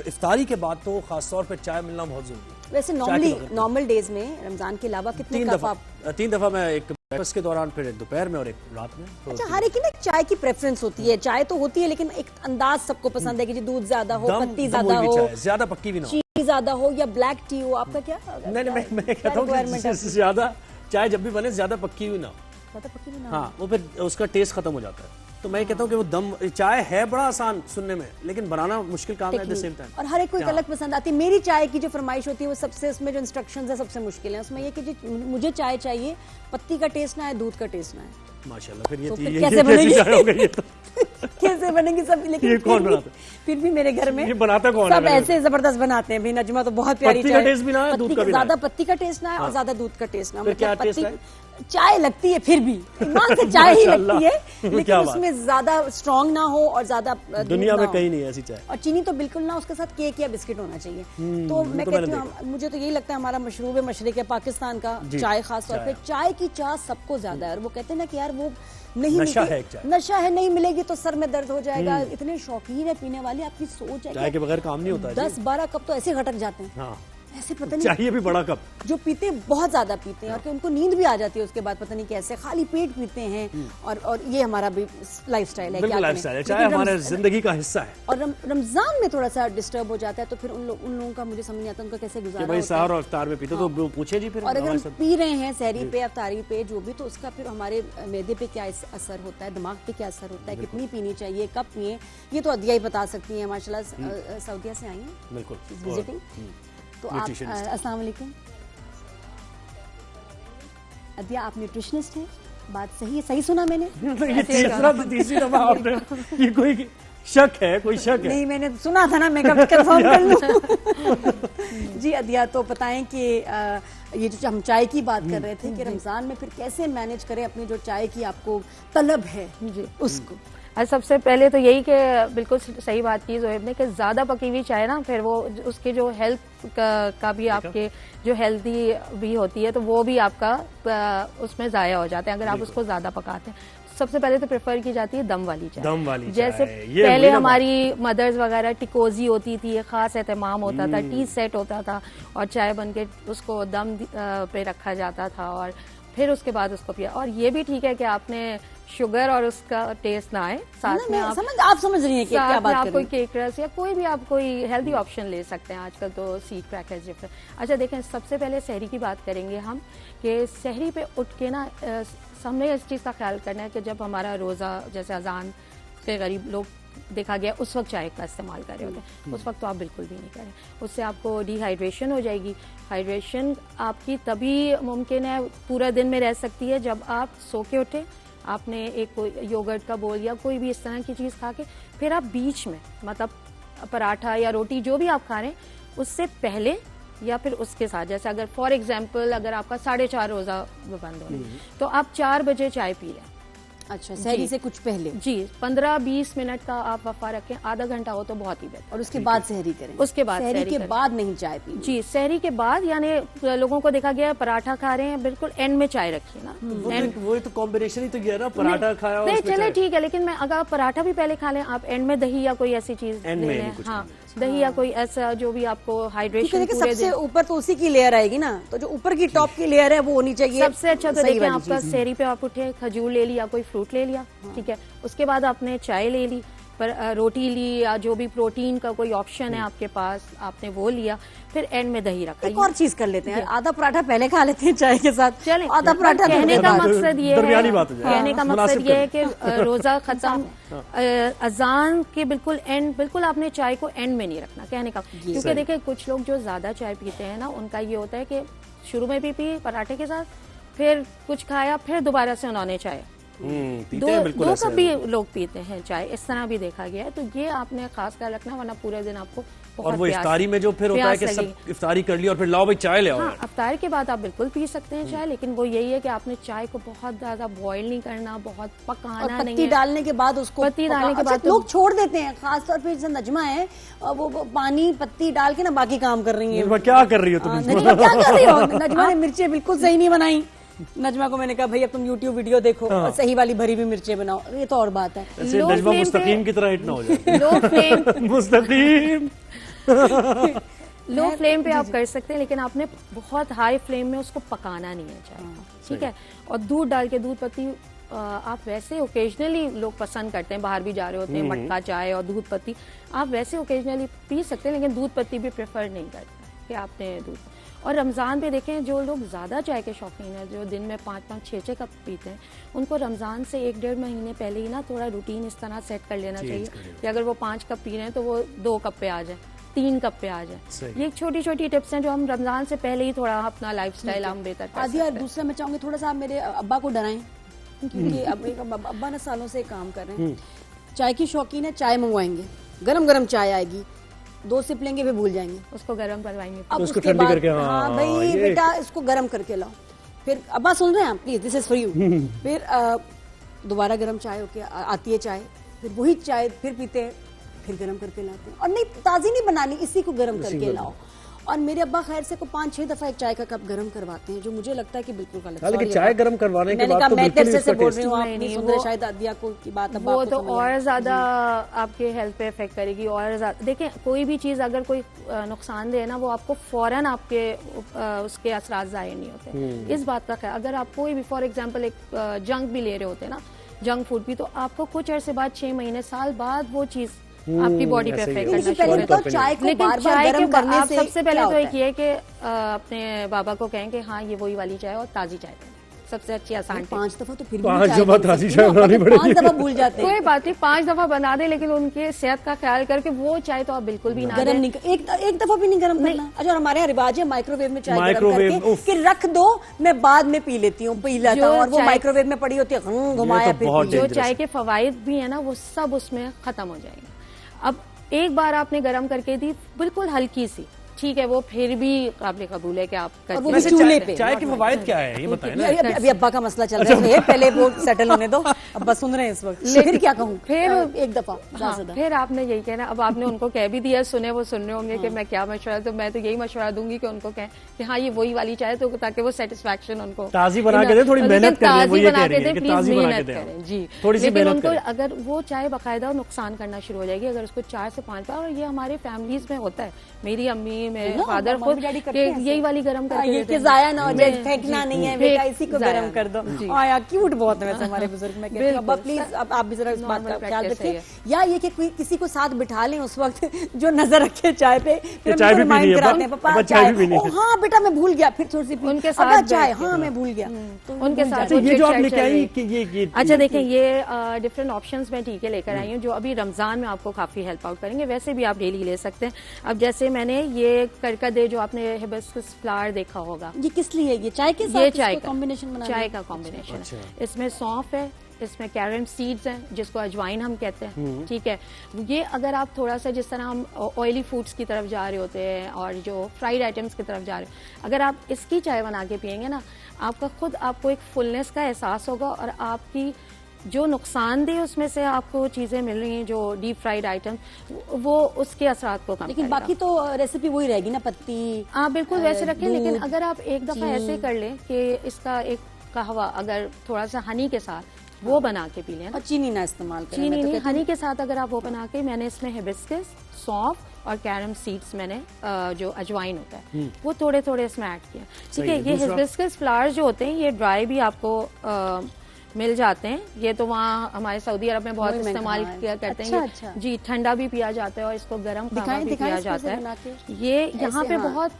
इफ्तारी के बाद तो खास तौर पे चाय मिलना बहुत जरूरी है। वैसे नॉर्मल डेज में रमजान के अलावा कितने कप आप? 3 दफा मैं, एक ब्रेकफास्ट के दौरान, फिर दोपहर में और एक रात में। तो अच्छा, हर एक की ना चाय की प्रेफरेंस होती है। चाय तो होती है लेकिन एक अंदाज सबको पसंद है कि जी दूध ज्यादा हो, पत्ती ज्यादा हो, ज्यादा पक्की भी ना हो, चीनी ज्यादा हो, या ब्लैक टी हो। आपका क्या? नहीं, मैं कहता हूँ ज्यादा चाय जब भी बने ज्यादा पक्की हुई ना हो, ज्यादा पक्की भी ना। हाँ, वो फिर उसका टेस्ट खत्म हो जाता है। तो मैं कहता हूँ कि वो दम चाय है बड़ा आसान सुनने में, लेकिन बनाना मुश्किल काम है एट द सेम टाइम। और हर एक को एक अलग पसंद आती है। मेरी चाय की जो फरमाइश होती है वो सबसे, उसमें जो इंस्ट्रक्शंस है सबसे मुश्किल है। उसमें ये कि मुझे चाय चाहिए, पत्ती का टेस्ट ना है, दूध का टेस्ट ना है। माशाल्लाह, फिर ये कैसे बनेगी? तो कैसे बनेगी सब? लेकिन फिर भी मेरे घर में ये बनाता कौन है? सब ऐसे जबरदस्त बनाते हैं। भी नजमा तो बहुत प्यारी चाय, टेस्ट भी ना है, दूध का भी ना है, ज्यादा पत्ती का टेस्ट ना है और ज्यादा दूध का टेस्ट ना। मतलब पत्ती चाय लगती है फिर भी ईमान से चाय ही लगती है, लेकिन उसमें ज्यादा स्ट्रॉन्ग ना हो और ज्यादा दुनिया में कहीं नहीं है ऐसी चाय। और चीनी तो बिल्कुल ना, उसके साथ केक या बिस्किट होना चाहिए। तो मैं कहती हूँ, मुझे तो यही लगता है हमारा मशरूब है मशरिक है पाकिस्तान का चाय, खास तौर पे चाय की चाह सबको ज्यादा है। और वो कहते हैं ना कि यार वो नहीं, नशा है, नहीं मिलेगी तो सर में दर्द हो जाएगा। इतने शौकीन है पीने वाले, आपकी सोच है चाय के बगैर काम नहीं होता। 10-12 कप तो ऐसे घटक जाते हैं, ऐसे पता नहीं, चाहिए भी बड़ा कप। जो पीते हैं बहुत ज्यादा पीते हैं, और कि उनको नींद भी आ जाती है उसके बाद, पता नहीं कैसे खाली पेट पीते हैं। और ये हमारा भी लाइफस्टाइल है, क्या लाइफस्टाइल है, चाय हमारे जिंदगी का हिस्सा है। और रमजान में थोड़ा सा डिस्टर्ब हो जाता है, तो फिर उन लोगों का मुझे समझ नहीं आता उनका कैसे गुजारा होता है। सहर और इफ्तार में पीते तो पूछे जी फिर। और अगर हम पी रहे हैं सहरी पे, अफ्तारी पे, जो भी, तो उसका फिर हमारे मैदे पे क्या असर होता है, दिमाग पे क्या असर होता है, कितनी पीनी चाहिए, कब पिए, ये तो अदिया ही बता सकती है। माशाल्लाह सऊदीया से आई हैं, बिल्कुल विजिटिंग। तो आप अस्सलाम वालेकुम अदिया, आप न्यूट्रिशनिस्ट हैं? बात सही सुना मैंने? ये तीसरी दफा आपने, ये कोई शक है? कोई शक है? नहीं, मैंने सुना था ना, मैं कब कंफर्म कर लूं। जी अदिया, तो बताएं कि ये जो हम चाय की बात कर रहे थे कि रमजान में फिर कैसे मैनेज करें अपनी जो चाय की आपको तलब है जी उसको। सबसे पहले तो यही कि बिल्कुल सही बात की ज़ुहैब ने कि ज़्यादा पकी हुई चाय ना, फिर वो उसके जो हेल्थ का भी आपके जो हेल्दी भी होती है तो वो भी आपका उसमें ज़ाया हो जाता है अगर आप उसको ज़्यादा पकाते हैं। सबसे पहले तो प्रेफर की जाती है दम वाली चाय। जैसे पहले हमारी मदर्स वगैरह टिकोजी होती थी, खास एहतमाम होता था, टी सेट होता था और चाय बन के उसको दम पे रखा जाता था और फिर उसके बाद उसको पिया। और ये भी ठीक है कि आपने शुगर और उसका टेस्ट ना आए, साथ में आप समझ रही हैं कि क्या बात कर रही हैं। आप कोई केक रस या कोई भी आप कोई हेल्दी ऑप्शन ले सकते हैं। आजकल तो सीड क्रैकर्स डिफरेंट। अच्छा देखें, सबसे पहले सहरी की बात करेंगे हम कि सहरी पे उठ के ना हमें इस चीज़ का ख्याल करना है कि जब हमारा रोज़ा जैसे अजान के करीब लोग देखा गया उस वक्त चाय का इस्तेमाल कर रहे होते हैं, उस वक्त तो आप बिल्कुल भी नहीं करें। उससे आपको डिहाइड्रेशन हो जाएगी। हाइड्रेशन आपकी तभी मुमकिन है पूरा दिन में रह सकती है जब आप सो के उठे, आपने एक कोई योगर्ट का बोल या कोई भी इस तरह की चीज़ खा के फिर आप बीच में मतलब पराठा या रोटी जो भी आप खा रहे हैं उससे पहले या फिर उसके साथ, जैसे अगर फॉर एग्जांपल अगर आपका 4:30 रोज़ा बंद हो रहा है तो आप 4 बजे चाय पी लें। अच्छा, सहरी से कुछ पहले जी 15-20 मिनट का आप वफा रखें, आधा घंटा हो तो बहुत ही बेहतर। और उसके बाद सहरी करें। उसके बाद सहरी के बाद नहीं चाय पी। जी सहरी के बाद, यानी लोगों को देखा गया पराठा खा रहे हैं बिल्कुल एंड में चाय रखिए ना। वो तो कॉम्बिनेशन ही तो गया ना, पराठा खाया नहीं चले ठीक है, लेकिन मैं अगर आप पराठा भी पहले खा लें, आप एंड में दही या कोई ऐसी चीज ले लें, हाँ दही या कोई ऐसा जो भी आपको हाइड्रेशन पूरे सबसे ऊपर तो उसी की लेयर आएगी ना, तो जो ऊपर की टॉप की लेयर है वो होनी चाहिए। सबसे अच्छा तो देखिए आपका सहरी पे आप उठे, खजूर ले लिया, कोई फ्रूट ले लिया, ठीक है, उसके बाद आपने चाय ले ली, पर रोटी ली या जो भी प्रोटीन का कोई ऑप्शन है आपके पास आपने वो लिया, फिर एंड में दही रखा। एक और चीज कर लेते हैं, आधा पराठा पहले खा लेते हैं चाय के साथ, चलें आधा पराठा कहने का मकसद ये है, कहने का मकसद ये है कि रोजा खत्म अजान के बिल्कुल एंड, बिल्कुल आपने चाय को एंड में नहीं रखना कहने का, क्योंकि देखिए कुछ लोग जो ज्यादा चाय पीते हैं ना उनका ये होता है कि शुरू में भी पी पराठे के साथ, फिर कुछ खाया, फिर दोबारा से उन्होंने चाय दो कप भी लोग पीते हैं चाय, इस तरह भी देखा गया है। तो ये आपने खास ख्याल रखना, वरना पूरे दिन आपको और वो इफ्तारी में जो फिर होता है कि सब इफ्तारी कर ली और फिर लाओ भाई चाय ले आओ। हाँ, इफ्तारी के बाद आप बिल्कुल पी सकते हैं चाय, लेकिन वो यही है कि आपने चाय को बहुत ज्यादा बॉईल नहीं करना, बहुत पकाना नहीं है। डालने के बाद उसको पत्ती डालने के बाद लोग छोड़ देते हैं, खासतौर पे जैसे नजमा है वो पानी पत्ती डाल के ना बाकी काम कर रही है। क्या कर रही हो तुम? नजमा क्या कर रही हो? नजमा ने मिर्चें बिल्कुल सही नहीं बनाई। नजमा को मैंने कहा भाई अब तुम YouTube वीडियो देखो और सही वाली भरी हुई मिर्चें बनाओ, ये तो और बात है। नजमा मुस्तकीम की तरह हिट ना हो जाए। लो फ्लेम मुस्तकीम लो फ्लेम पे आप कर सकते हैं, लेकिन आपने बहुत हाई फ्लेम में उसको पकाना नहीं है चाय को, ठीक है। और दूध डाल के, दूध पत्ती आप वैसे ओकेजनली लोग पसंद करते हैं, बाहर भी जा रहे होते हैं, मटका चाय और दूध पत्ती आप वैसे ओकेजनली पी सकते हैं, लेकिन दूध पत्ती भी प्रेफर नहीं करते कि आपने दूध। और रमज़ान पे देखें जो लोग ज़्यादा चाय के शौकीन हैं, जो दिन में 5-5, 6-6 कप पीते हैं, उनको रमज़ान से 1-1.5 महीने पहले ही ना थोड़ा रूटीन इस तरह सेट कर लेना चाहिए कि अगर वो 5 कप पी रहे हैं तो वो 2 कप पे आ जाए, 3 कप पे आ जाए। ये छोटी छोटी टिप्स हैं जो हम रमज़ान से पहले ही थोड़ा अपना लाइफस्टाइल हम बेहतर कर सकते हैं। दूसरा मैं चाहूँगी थोड़ा सा आप मेरे अब्बा को डराएं, क्योंकि अब्बा ना सालों से काम कर रहे हैं, चाय की शौकीन है, चाय मंगवाएंगे, गरम गरम चाय आएगी, 2 सिप लेंगे फिर भूल जाएंगे, उसको गर्म करवाएंगे, अब उसको ठंडी करके, हाँ भाई बेटा इसको गर्म करके लाओ, फिर अब्बा सुन रहे हैं आप, please this is for you. फिर दोबारा गर्म चाय होके आती है चाय, फिर वही चाय फिर पीते हैं, फिर गर्म करके लाते हैं, और नहीं ताज़ी नहीं बनानी, इसी को गर्म करके लाओ। और मेरे अब्बा खैर से को 5-6 दफा एक चाय का कप गर्म करवाते हैं, जो मुझे लगता है कि बिल्कुल गलत है। लेकिन चाय गर्म करवाने के बाद तो मैं बिल्कुल तेरे से बोल रही हूँ, आप नहीं सुन रहे शायद अदिया को की बात, वो तो और ज्यादा आपके हेल्थ पे इफेक्ट करेगी। और देखिए कोई भी चीज अगर कोई नुकसानदेह है ना, वो आपको फौरन आपके उसके असरात जाहिर नहीं होते, इस बात का ख्याल। अगर आप कोई भी फॉर एग्जाम्पल एक जंक भी ले रहे होते हैं ना, जंक फूड भी, तो आपको कुछ अरसे बाद 6 महीने साल बाद वो चीज आपकी बॉडी पे इफेक्ट करना शुरू हो जाता है। चाय को बार-बार गर्म करने से सबसे पहले तो एक ये कि अपने बाबा को कहें कि हाँ ये वही वाली चाय और ताजी चाय सबसे अच्छी आसान। 5 दफा तो फिर 5 दफा ताजी चाय बनानी पड़ेगी, 5 दफा भूल जाते हैं। कोई बात नहीं, 5 दफा बना दे, लेकिन उनके सेहत का ख्याल करके वो चाय तो आप बिल्कुल भी ना गरम नहीं, एक दफा भी नहीं गरम करना। अच्छा, हमारे यहाँ रिवाज है माइक्रोवेव में चाय गरम करके कि रख दो, मैं बाद में पी लेती हूँ, पी लेता हूँ, और वो माइक्रोवेव में पड़ी होती है, घुमाया फिर। जो चाय के फवाइद भी है ना वो सब उसमें खत्म हो जाएंगे। अब एक बार आपने गर्म करके दी, बिल्कुल हल्की सी, ठीक है, वो फिर भी काबिल कबूल है कि आप वो भी चूल्हे पे। चाय के फवायद क्या है ये बताएं ना। अभी अब्बा का मसला चल रहा है, पहले वो सेटल होने दो, अब्बा सुन रहे हैं इस वक्त। फिर क्या कहूँ, फिर एक दफा फिर आपने यही कहना, अब आपने उनको कह भी दिया, सुने वो सुन रहे होंगे कि मैं क्या मशवरा, तो मैं तो यही मशवरा दूंगी कि उनको कहें कि हाँ ये वही वाली चाय, तो ताकि वो सेटिस्फेक्शन उनको ताजी बना के दे, थोड़ी मेहनत करें, वो ये कह रही है कि ताजी बना के दें जी, थोड़ी सी मेहनत करें। अगर वो चाय बाकायदा नुकसान करना शुरू हो जाएगी अगर उसको 4 से 5 बार, और ये हमारे फैमिलीज में होता है, मेरी अम्मी मेरे फादर खुद यही वाली गर्म करके जाया ना हो जाए, फेंकना नहीं है बेटा, इसी को गर्म कर दो। आया क्यूट बहुत है हमारे बुजुर्ग। मैं कहती हूँ अब्बा प्लीज आप भी जरा इस बात का ख्याल रखें, या ये कि कोई किसी को साथ बिठा लें उस वक्त जो नजर रखे चाय पे, फिर चाय भी रिमाइंड कराते हैं पापा चाय, हाँ बेटा मैं भूल गया, फिर थोड़ी सी उनके साथ चाय, हाँ मैं भूल गया, तो उनके साथ ये जो आप लेके आई कि ये अच्छा देखें, ये डिफरेंट ऑप्शंस मैं टीके लेकर आई हूँ जो अभी रमजान में आपको काफी हेल्प आउट करेंगे, वैसे भी आप डेली ले सकते हैं। अब जैसे मैंने ये करकदे जो आपने हिबिस्कस फ्लावर देखा होगा, ये किस लिए, ये चाय के साथ, ये चाय का कॉम्बिनेशन बना, चाय का कॉम्बिनेशन है। इसमें सौंफ है, इसमें कैरम सीड्स हैं जिसको अजवाइन हम कहते हैं, ठीक है। ये अगर आप थोड़ा सा, जिस तरह हम ऑयली फूड्स की तरफ जा रहे होते हैं और जो फ्राइड आइटम्स की तरफ जा रहे हैं, अगर आप इसकी चाय बना के पियेंगे ना, आपका खुद आपको एक फुलनेस का एहसास होगा, और आपकी जो नुकसानदेह उसमें से आपको चीजें मिल रही हैं जो डीप फ्राइड आइटम, वो उसके असरात को कम लेकिन करेगा। बाकी तो रेसिपी वही रहेगी ना, पत्ती आप बिल्कुल वैसे रखें, लेकिन अगर आप एक दफा ऐसे कर लें कि इसका एक कहवा अगर थोड़ा सा हनी के साथ वो बना के पी लें, और चीनी ना इस्तेमाल करें, चीनी नहीं, हनी के साथ अगर आप वो बना के, मैंने इसमें हिबिस्कस, सौंफ और कैरम सीड्स, मैंने जो अजवाइन होता है वो थोड़े थोड़े इसमें ऐड किया, ठीक है। ये हिबिस्कस फ्लावर्स जो होते हैं ये ड्राई भी आपको मिल जाते हैं, ये तो वहाँ हमारे सऊदी अरब में बहुत इस्तेमाल किया करते हैं। अच्छा। जी, ठंडा भी पिया जाता है और इसको गर्म खाना भी पिया जाता है। ये यहाँ पे बहुत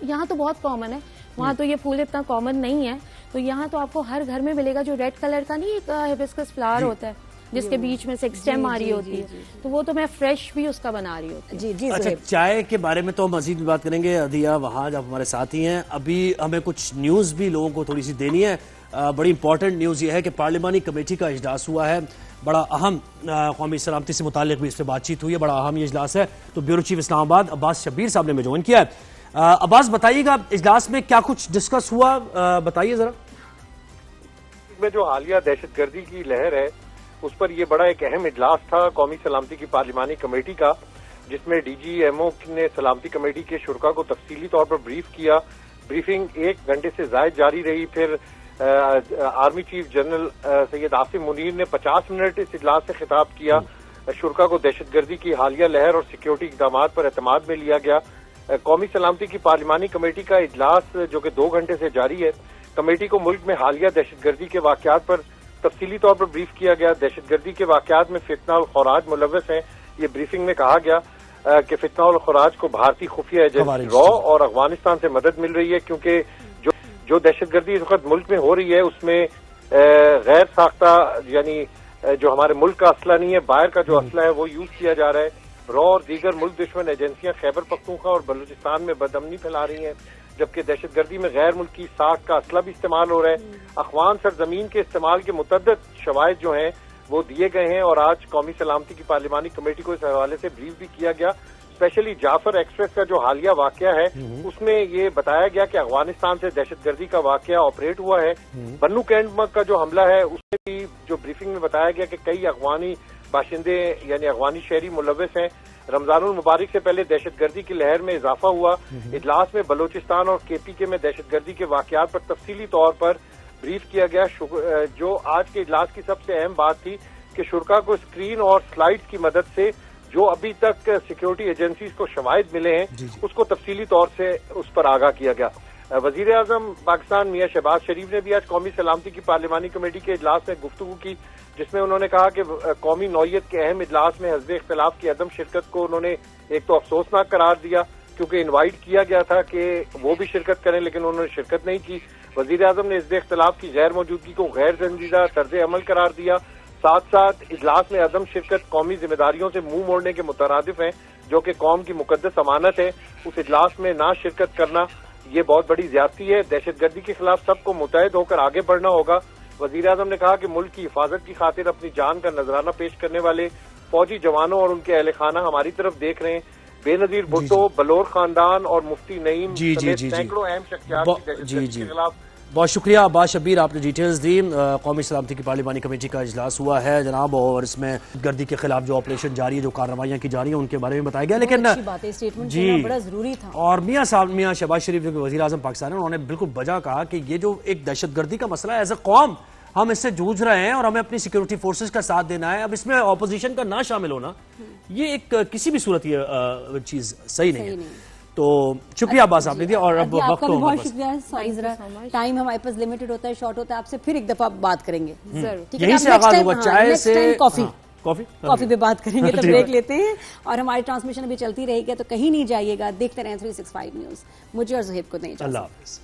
यहाँ तो बहुत कॉमन है, वहाँ तो ये फूल इतना कॉमन नहीं है, तो यहाँ तो आपको हर घर में मिलेगा। जो रेड कलर का नहीं एक हिबिस्कस फ्लावर होता है जिसके बीच में से एक स्टेम आ रही होती है, तो वो तो मैं फ्रेश भी उसका बना रही होती जी जी। अच्छा, चाय के बारे में तो मजीद भी बात करेंगे। अदिया वहाज आप हमारे साथ ही हैं, अभी हमें कुछ न्यूज़ भी लोगों को थोड़ी सी देनी है। बड़ी इंपॉर्टेंट न्यूज़ ये है कि पार्लिमानी कमेटी का इजलास हुआ है, बड़ा अहम कौमी सलामती से मुताल्लिक भी इस पर बातचीत हुई है, बड़ा अहम ये इजलास है। तो ब्यूरो चीफ इस्लामाबाद अब्बास शब्बीर साहब ने हमें ज्वाइन किया है। अब्बास बताइएगा इजलास में क्या कुछ डिस्कस हुआ, बताइए जरा। में जो हालिया दहशतगर्दी की लहर है उस पर ये बड़ा एक अहम इजलास था कौमी सलामती की पार्लिमानी कमेटी का, जिसमें DGMO ने सलामती कमेटी के शुरा को तफसीली तौर पर ब्रीफ किया। ब्रीफिंग 1 घंटे से ज्यादा जारी रही। फिर army chief general Syed Asim Munir ने 50 मिनट इस इजलास से खिताब किया। शुरा को दहशतगर्दी की हालिया लहर और सिक्योरिटी इकदाम पर एतमाद में लिया गया। कौमी सलामती की पार्लिमानी कमेटी का इजलास जो कि 2 घंटे से जारी है, कमेटी को मुल्क में हालिया दहशतगर्दी के वाकयात पर तफसीली तौर पर ब्रीफ किया गया। दहशतगर्दी के वाकयात में फितना और खुराज मुलव्वस हैं। ये ब्रीफिंग में कहा गया कि फितना और खुराज को भारतीय खुफिया एजेंसी रॉ और अफगानिस्तान से मदद मिल रही है, क्योंकि जो दहशतगर्दी इस वक्त मुल्क में हो रही है उसमें गैर साख्ता यानी जो हमारे मुल्क का असला नहीं है, बाहर का जो असला है वो यूज किया जा रहा है। रॉ और दीगर मुल्क दुश्मन एजेंसियां खैबर पख्तूनख्वा और बलूचिस्तान में बदअमनी फैला रही हैं, जबकि दहशतगर्दी में गैर मुल्की साख का असला भी इस्तेमाल हो रहा है। अफगान सरजमीन के इस्तेमाल के मुतअद्दिद शवाहिद जो हैं वो दिए गए हैं, और आज कौमी सलामती की पार्लिमानी कमेटी को इस हवाले से ब्रीफ भी किया गया। स्पेशली जाफर एक्सप्रेस का जो हालिया वाकया है उसमें ये बताया गया कि अफगानिस्तान से दहशतगर्दी का वाकया ऑपरेट हुआ है। बन्नू कैंट का जो हमला है उसमें भी जो ब्रीफिंग में बताया गया कि कई अफगानी बाशिंदे यानी अफगानी शहरी मुलव्वस हैं। रमजानुल मुबारक से पहले दहशतगर्दी की लहर में इजाफा हुआ। इजलास में बलूचिस्तान और KPK में दहशतगर्दी के वाकयात पर तफसीली तौर पर ब्रीफ किया गया। जो आज के इजलास की सबसे अहम बात थी कि शुरा को स्क्रीन और स्लाइड्स की मदद से जो अभी तक सिक्योरिटी एजेंसीज को शवाहिद मिले हैं उसको तफसीली तौर से उस पर आगाह किया गया। वजीर आजम पाकिस्तान मियां शहबाज शरीफ ने भी आज कौमी सलामती की पार्लिमानी कमेटी के इजलास में गुफ्तगू की, जिसमें उन्होंने कहा कि कौमी नौयत के अहम इजलास में हज़्ब इख्तिलाफ की अदम शिरकत को उन्होंने एक तो अफसोसनाक करार दिया, क्योंकि इन्वाइट किया गया था कि वो भी शिरकत करें लेकिन उन्होंने शिरकत नहीं की। वजीर आजम ने हज़्ब इख्तिलाफ की गैर मौजूदगी को गैर संजीदा तर्ज अमल करार दिया। साथ साथ इजलास में अदम शिरकत कौमी जिम्मेदारियों से मुंह मोड़ने के मुतरादिफ है, जो कि कौम की मुकद्दस अमानत है। उस इजलास में ना शिरकत करना ये बहुत बड़ी ज्यादती है। दहशतगर्दी के खिलाफ सबको मुतहद होकर आगे बढ़ना होगा। वजीर आजम ने कहा कि मुल्क की हिफाजत की खातिर अपनी जान का नजराना पेश करने वाले फौजी जवानों और उनके अहल खाना हमारी तरफ देख रहे हैं। बेनजीर भुट्टो, बलोर खानदान और मुफ्ती नईम जी, समेत जी, जी, सैकड़ों अहम शख्सियात की दहशतगर्दी के खिलाफ। बहुत शुक्रिया अब्बास शब्बीर, आपने डिटेल्स दी। कौमी सलामती की पार्लिमानी कमेटी का इजलास हुआ है जनाब, और इसमें गर्दी के खिलाफ जो ऑपरेशन जारी है, जो कार्रवाइयाँ की जा रही हैं, उनके बारे में बताया गया। लेकिन जी बड़ा जरूरी था। और मियाँ शहबाज शरीफ जो वज़ीर आज़म पाकिस्तान है, उन्होंने बिल्कुल वजह कहा कि ये जो एक दहशतगर्दी का मसला है, एज ए कौम हम इससे जूझ रहे हैं और हमें अपनी सिक्योरिटी फोर्सेस का साथ देना है। अब इसमें ऑपोजिशन का ना शामिल होना, ये एक किसी भी सूरत ये चीज सही नहीं है। तो शुक्रिया अब्बास आपने दिया। और अब वक्त बहुत शुक्रिया, टाइम हमारे पास लिमिटेड होता है, शॉर्ट होता है। आपसे फिर एक दफा बात करेंगे जरूर। यहीं से आगाज होगा, चाय से कॉफी पे बात करेंगे। तो ब्रेक लेते हैं और हमारी ट्रांसमिशन अभी चलती रहेगी, तो कहीं नहीं जाइएगा, देखते रहें 365 न्यूज। मुझे और ज़ुहैब को नहीं। अल्लाह हाफ़िज़।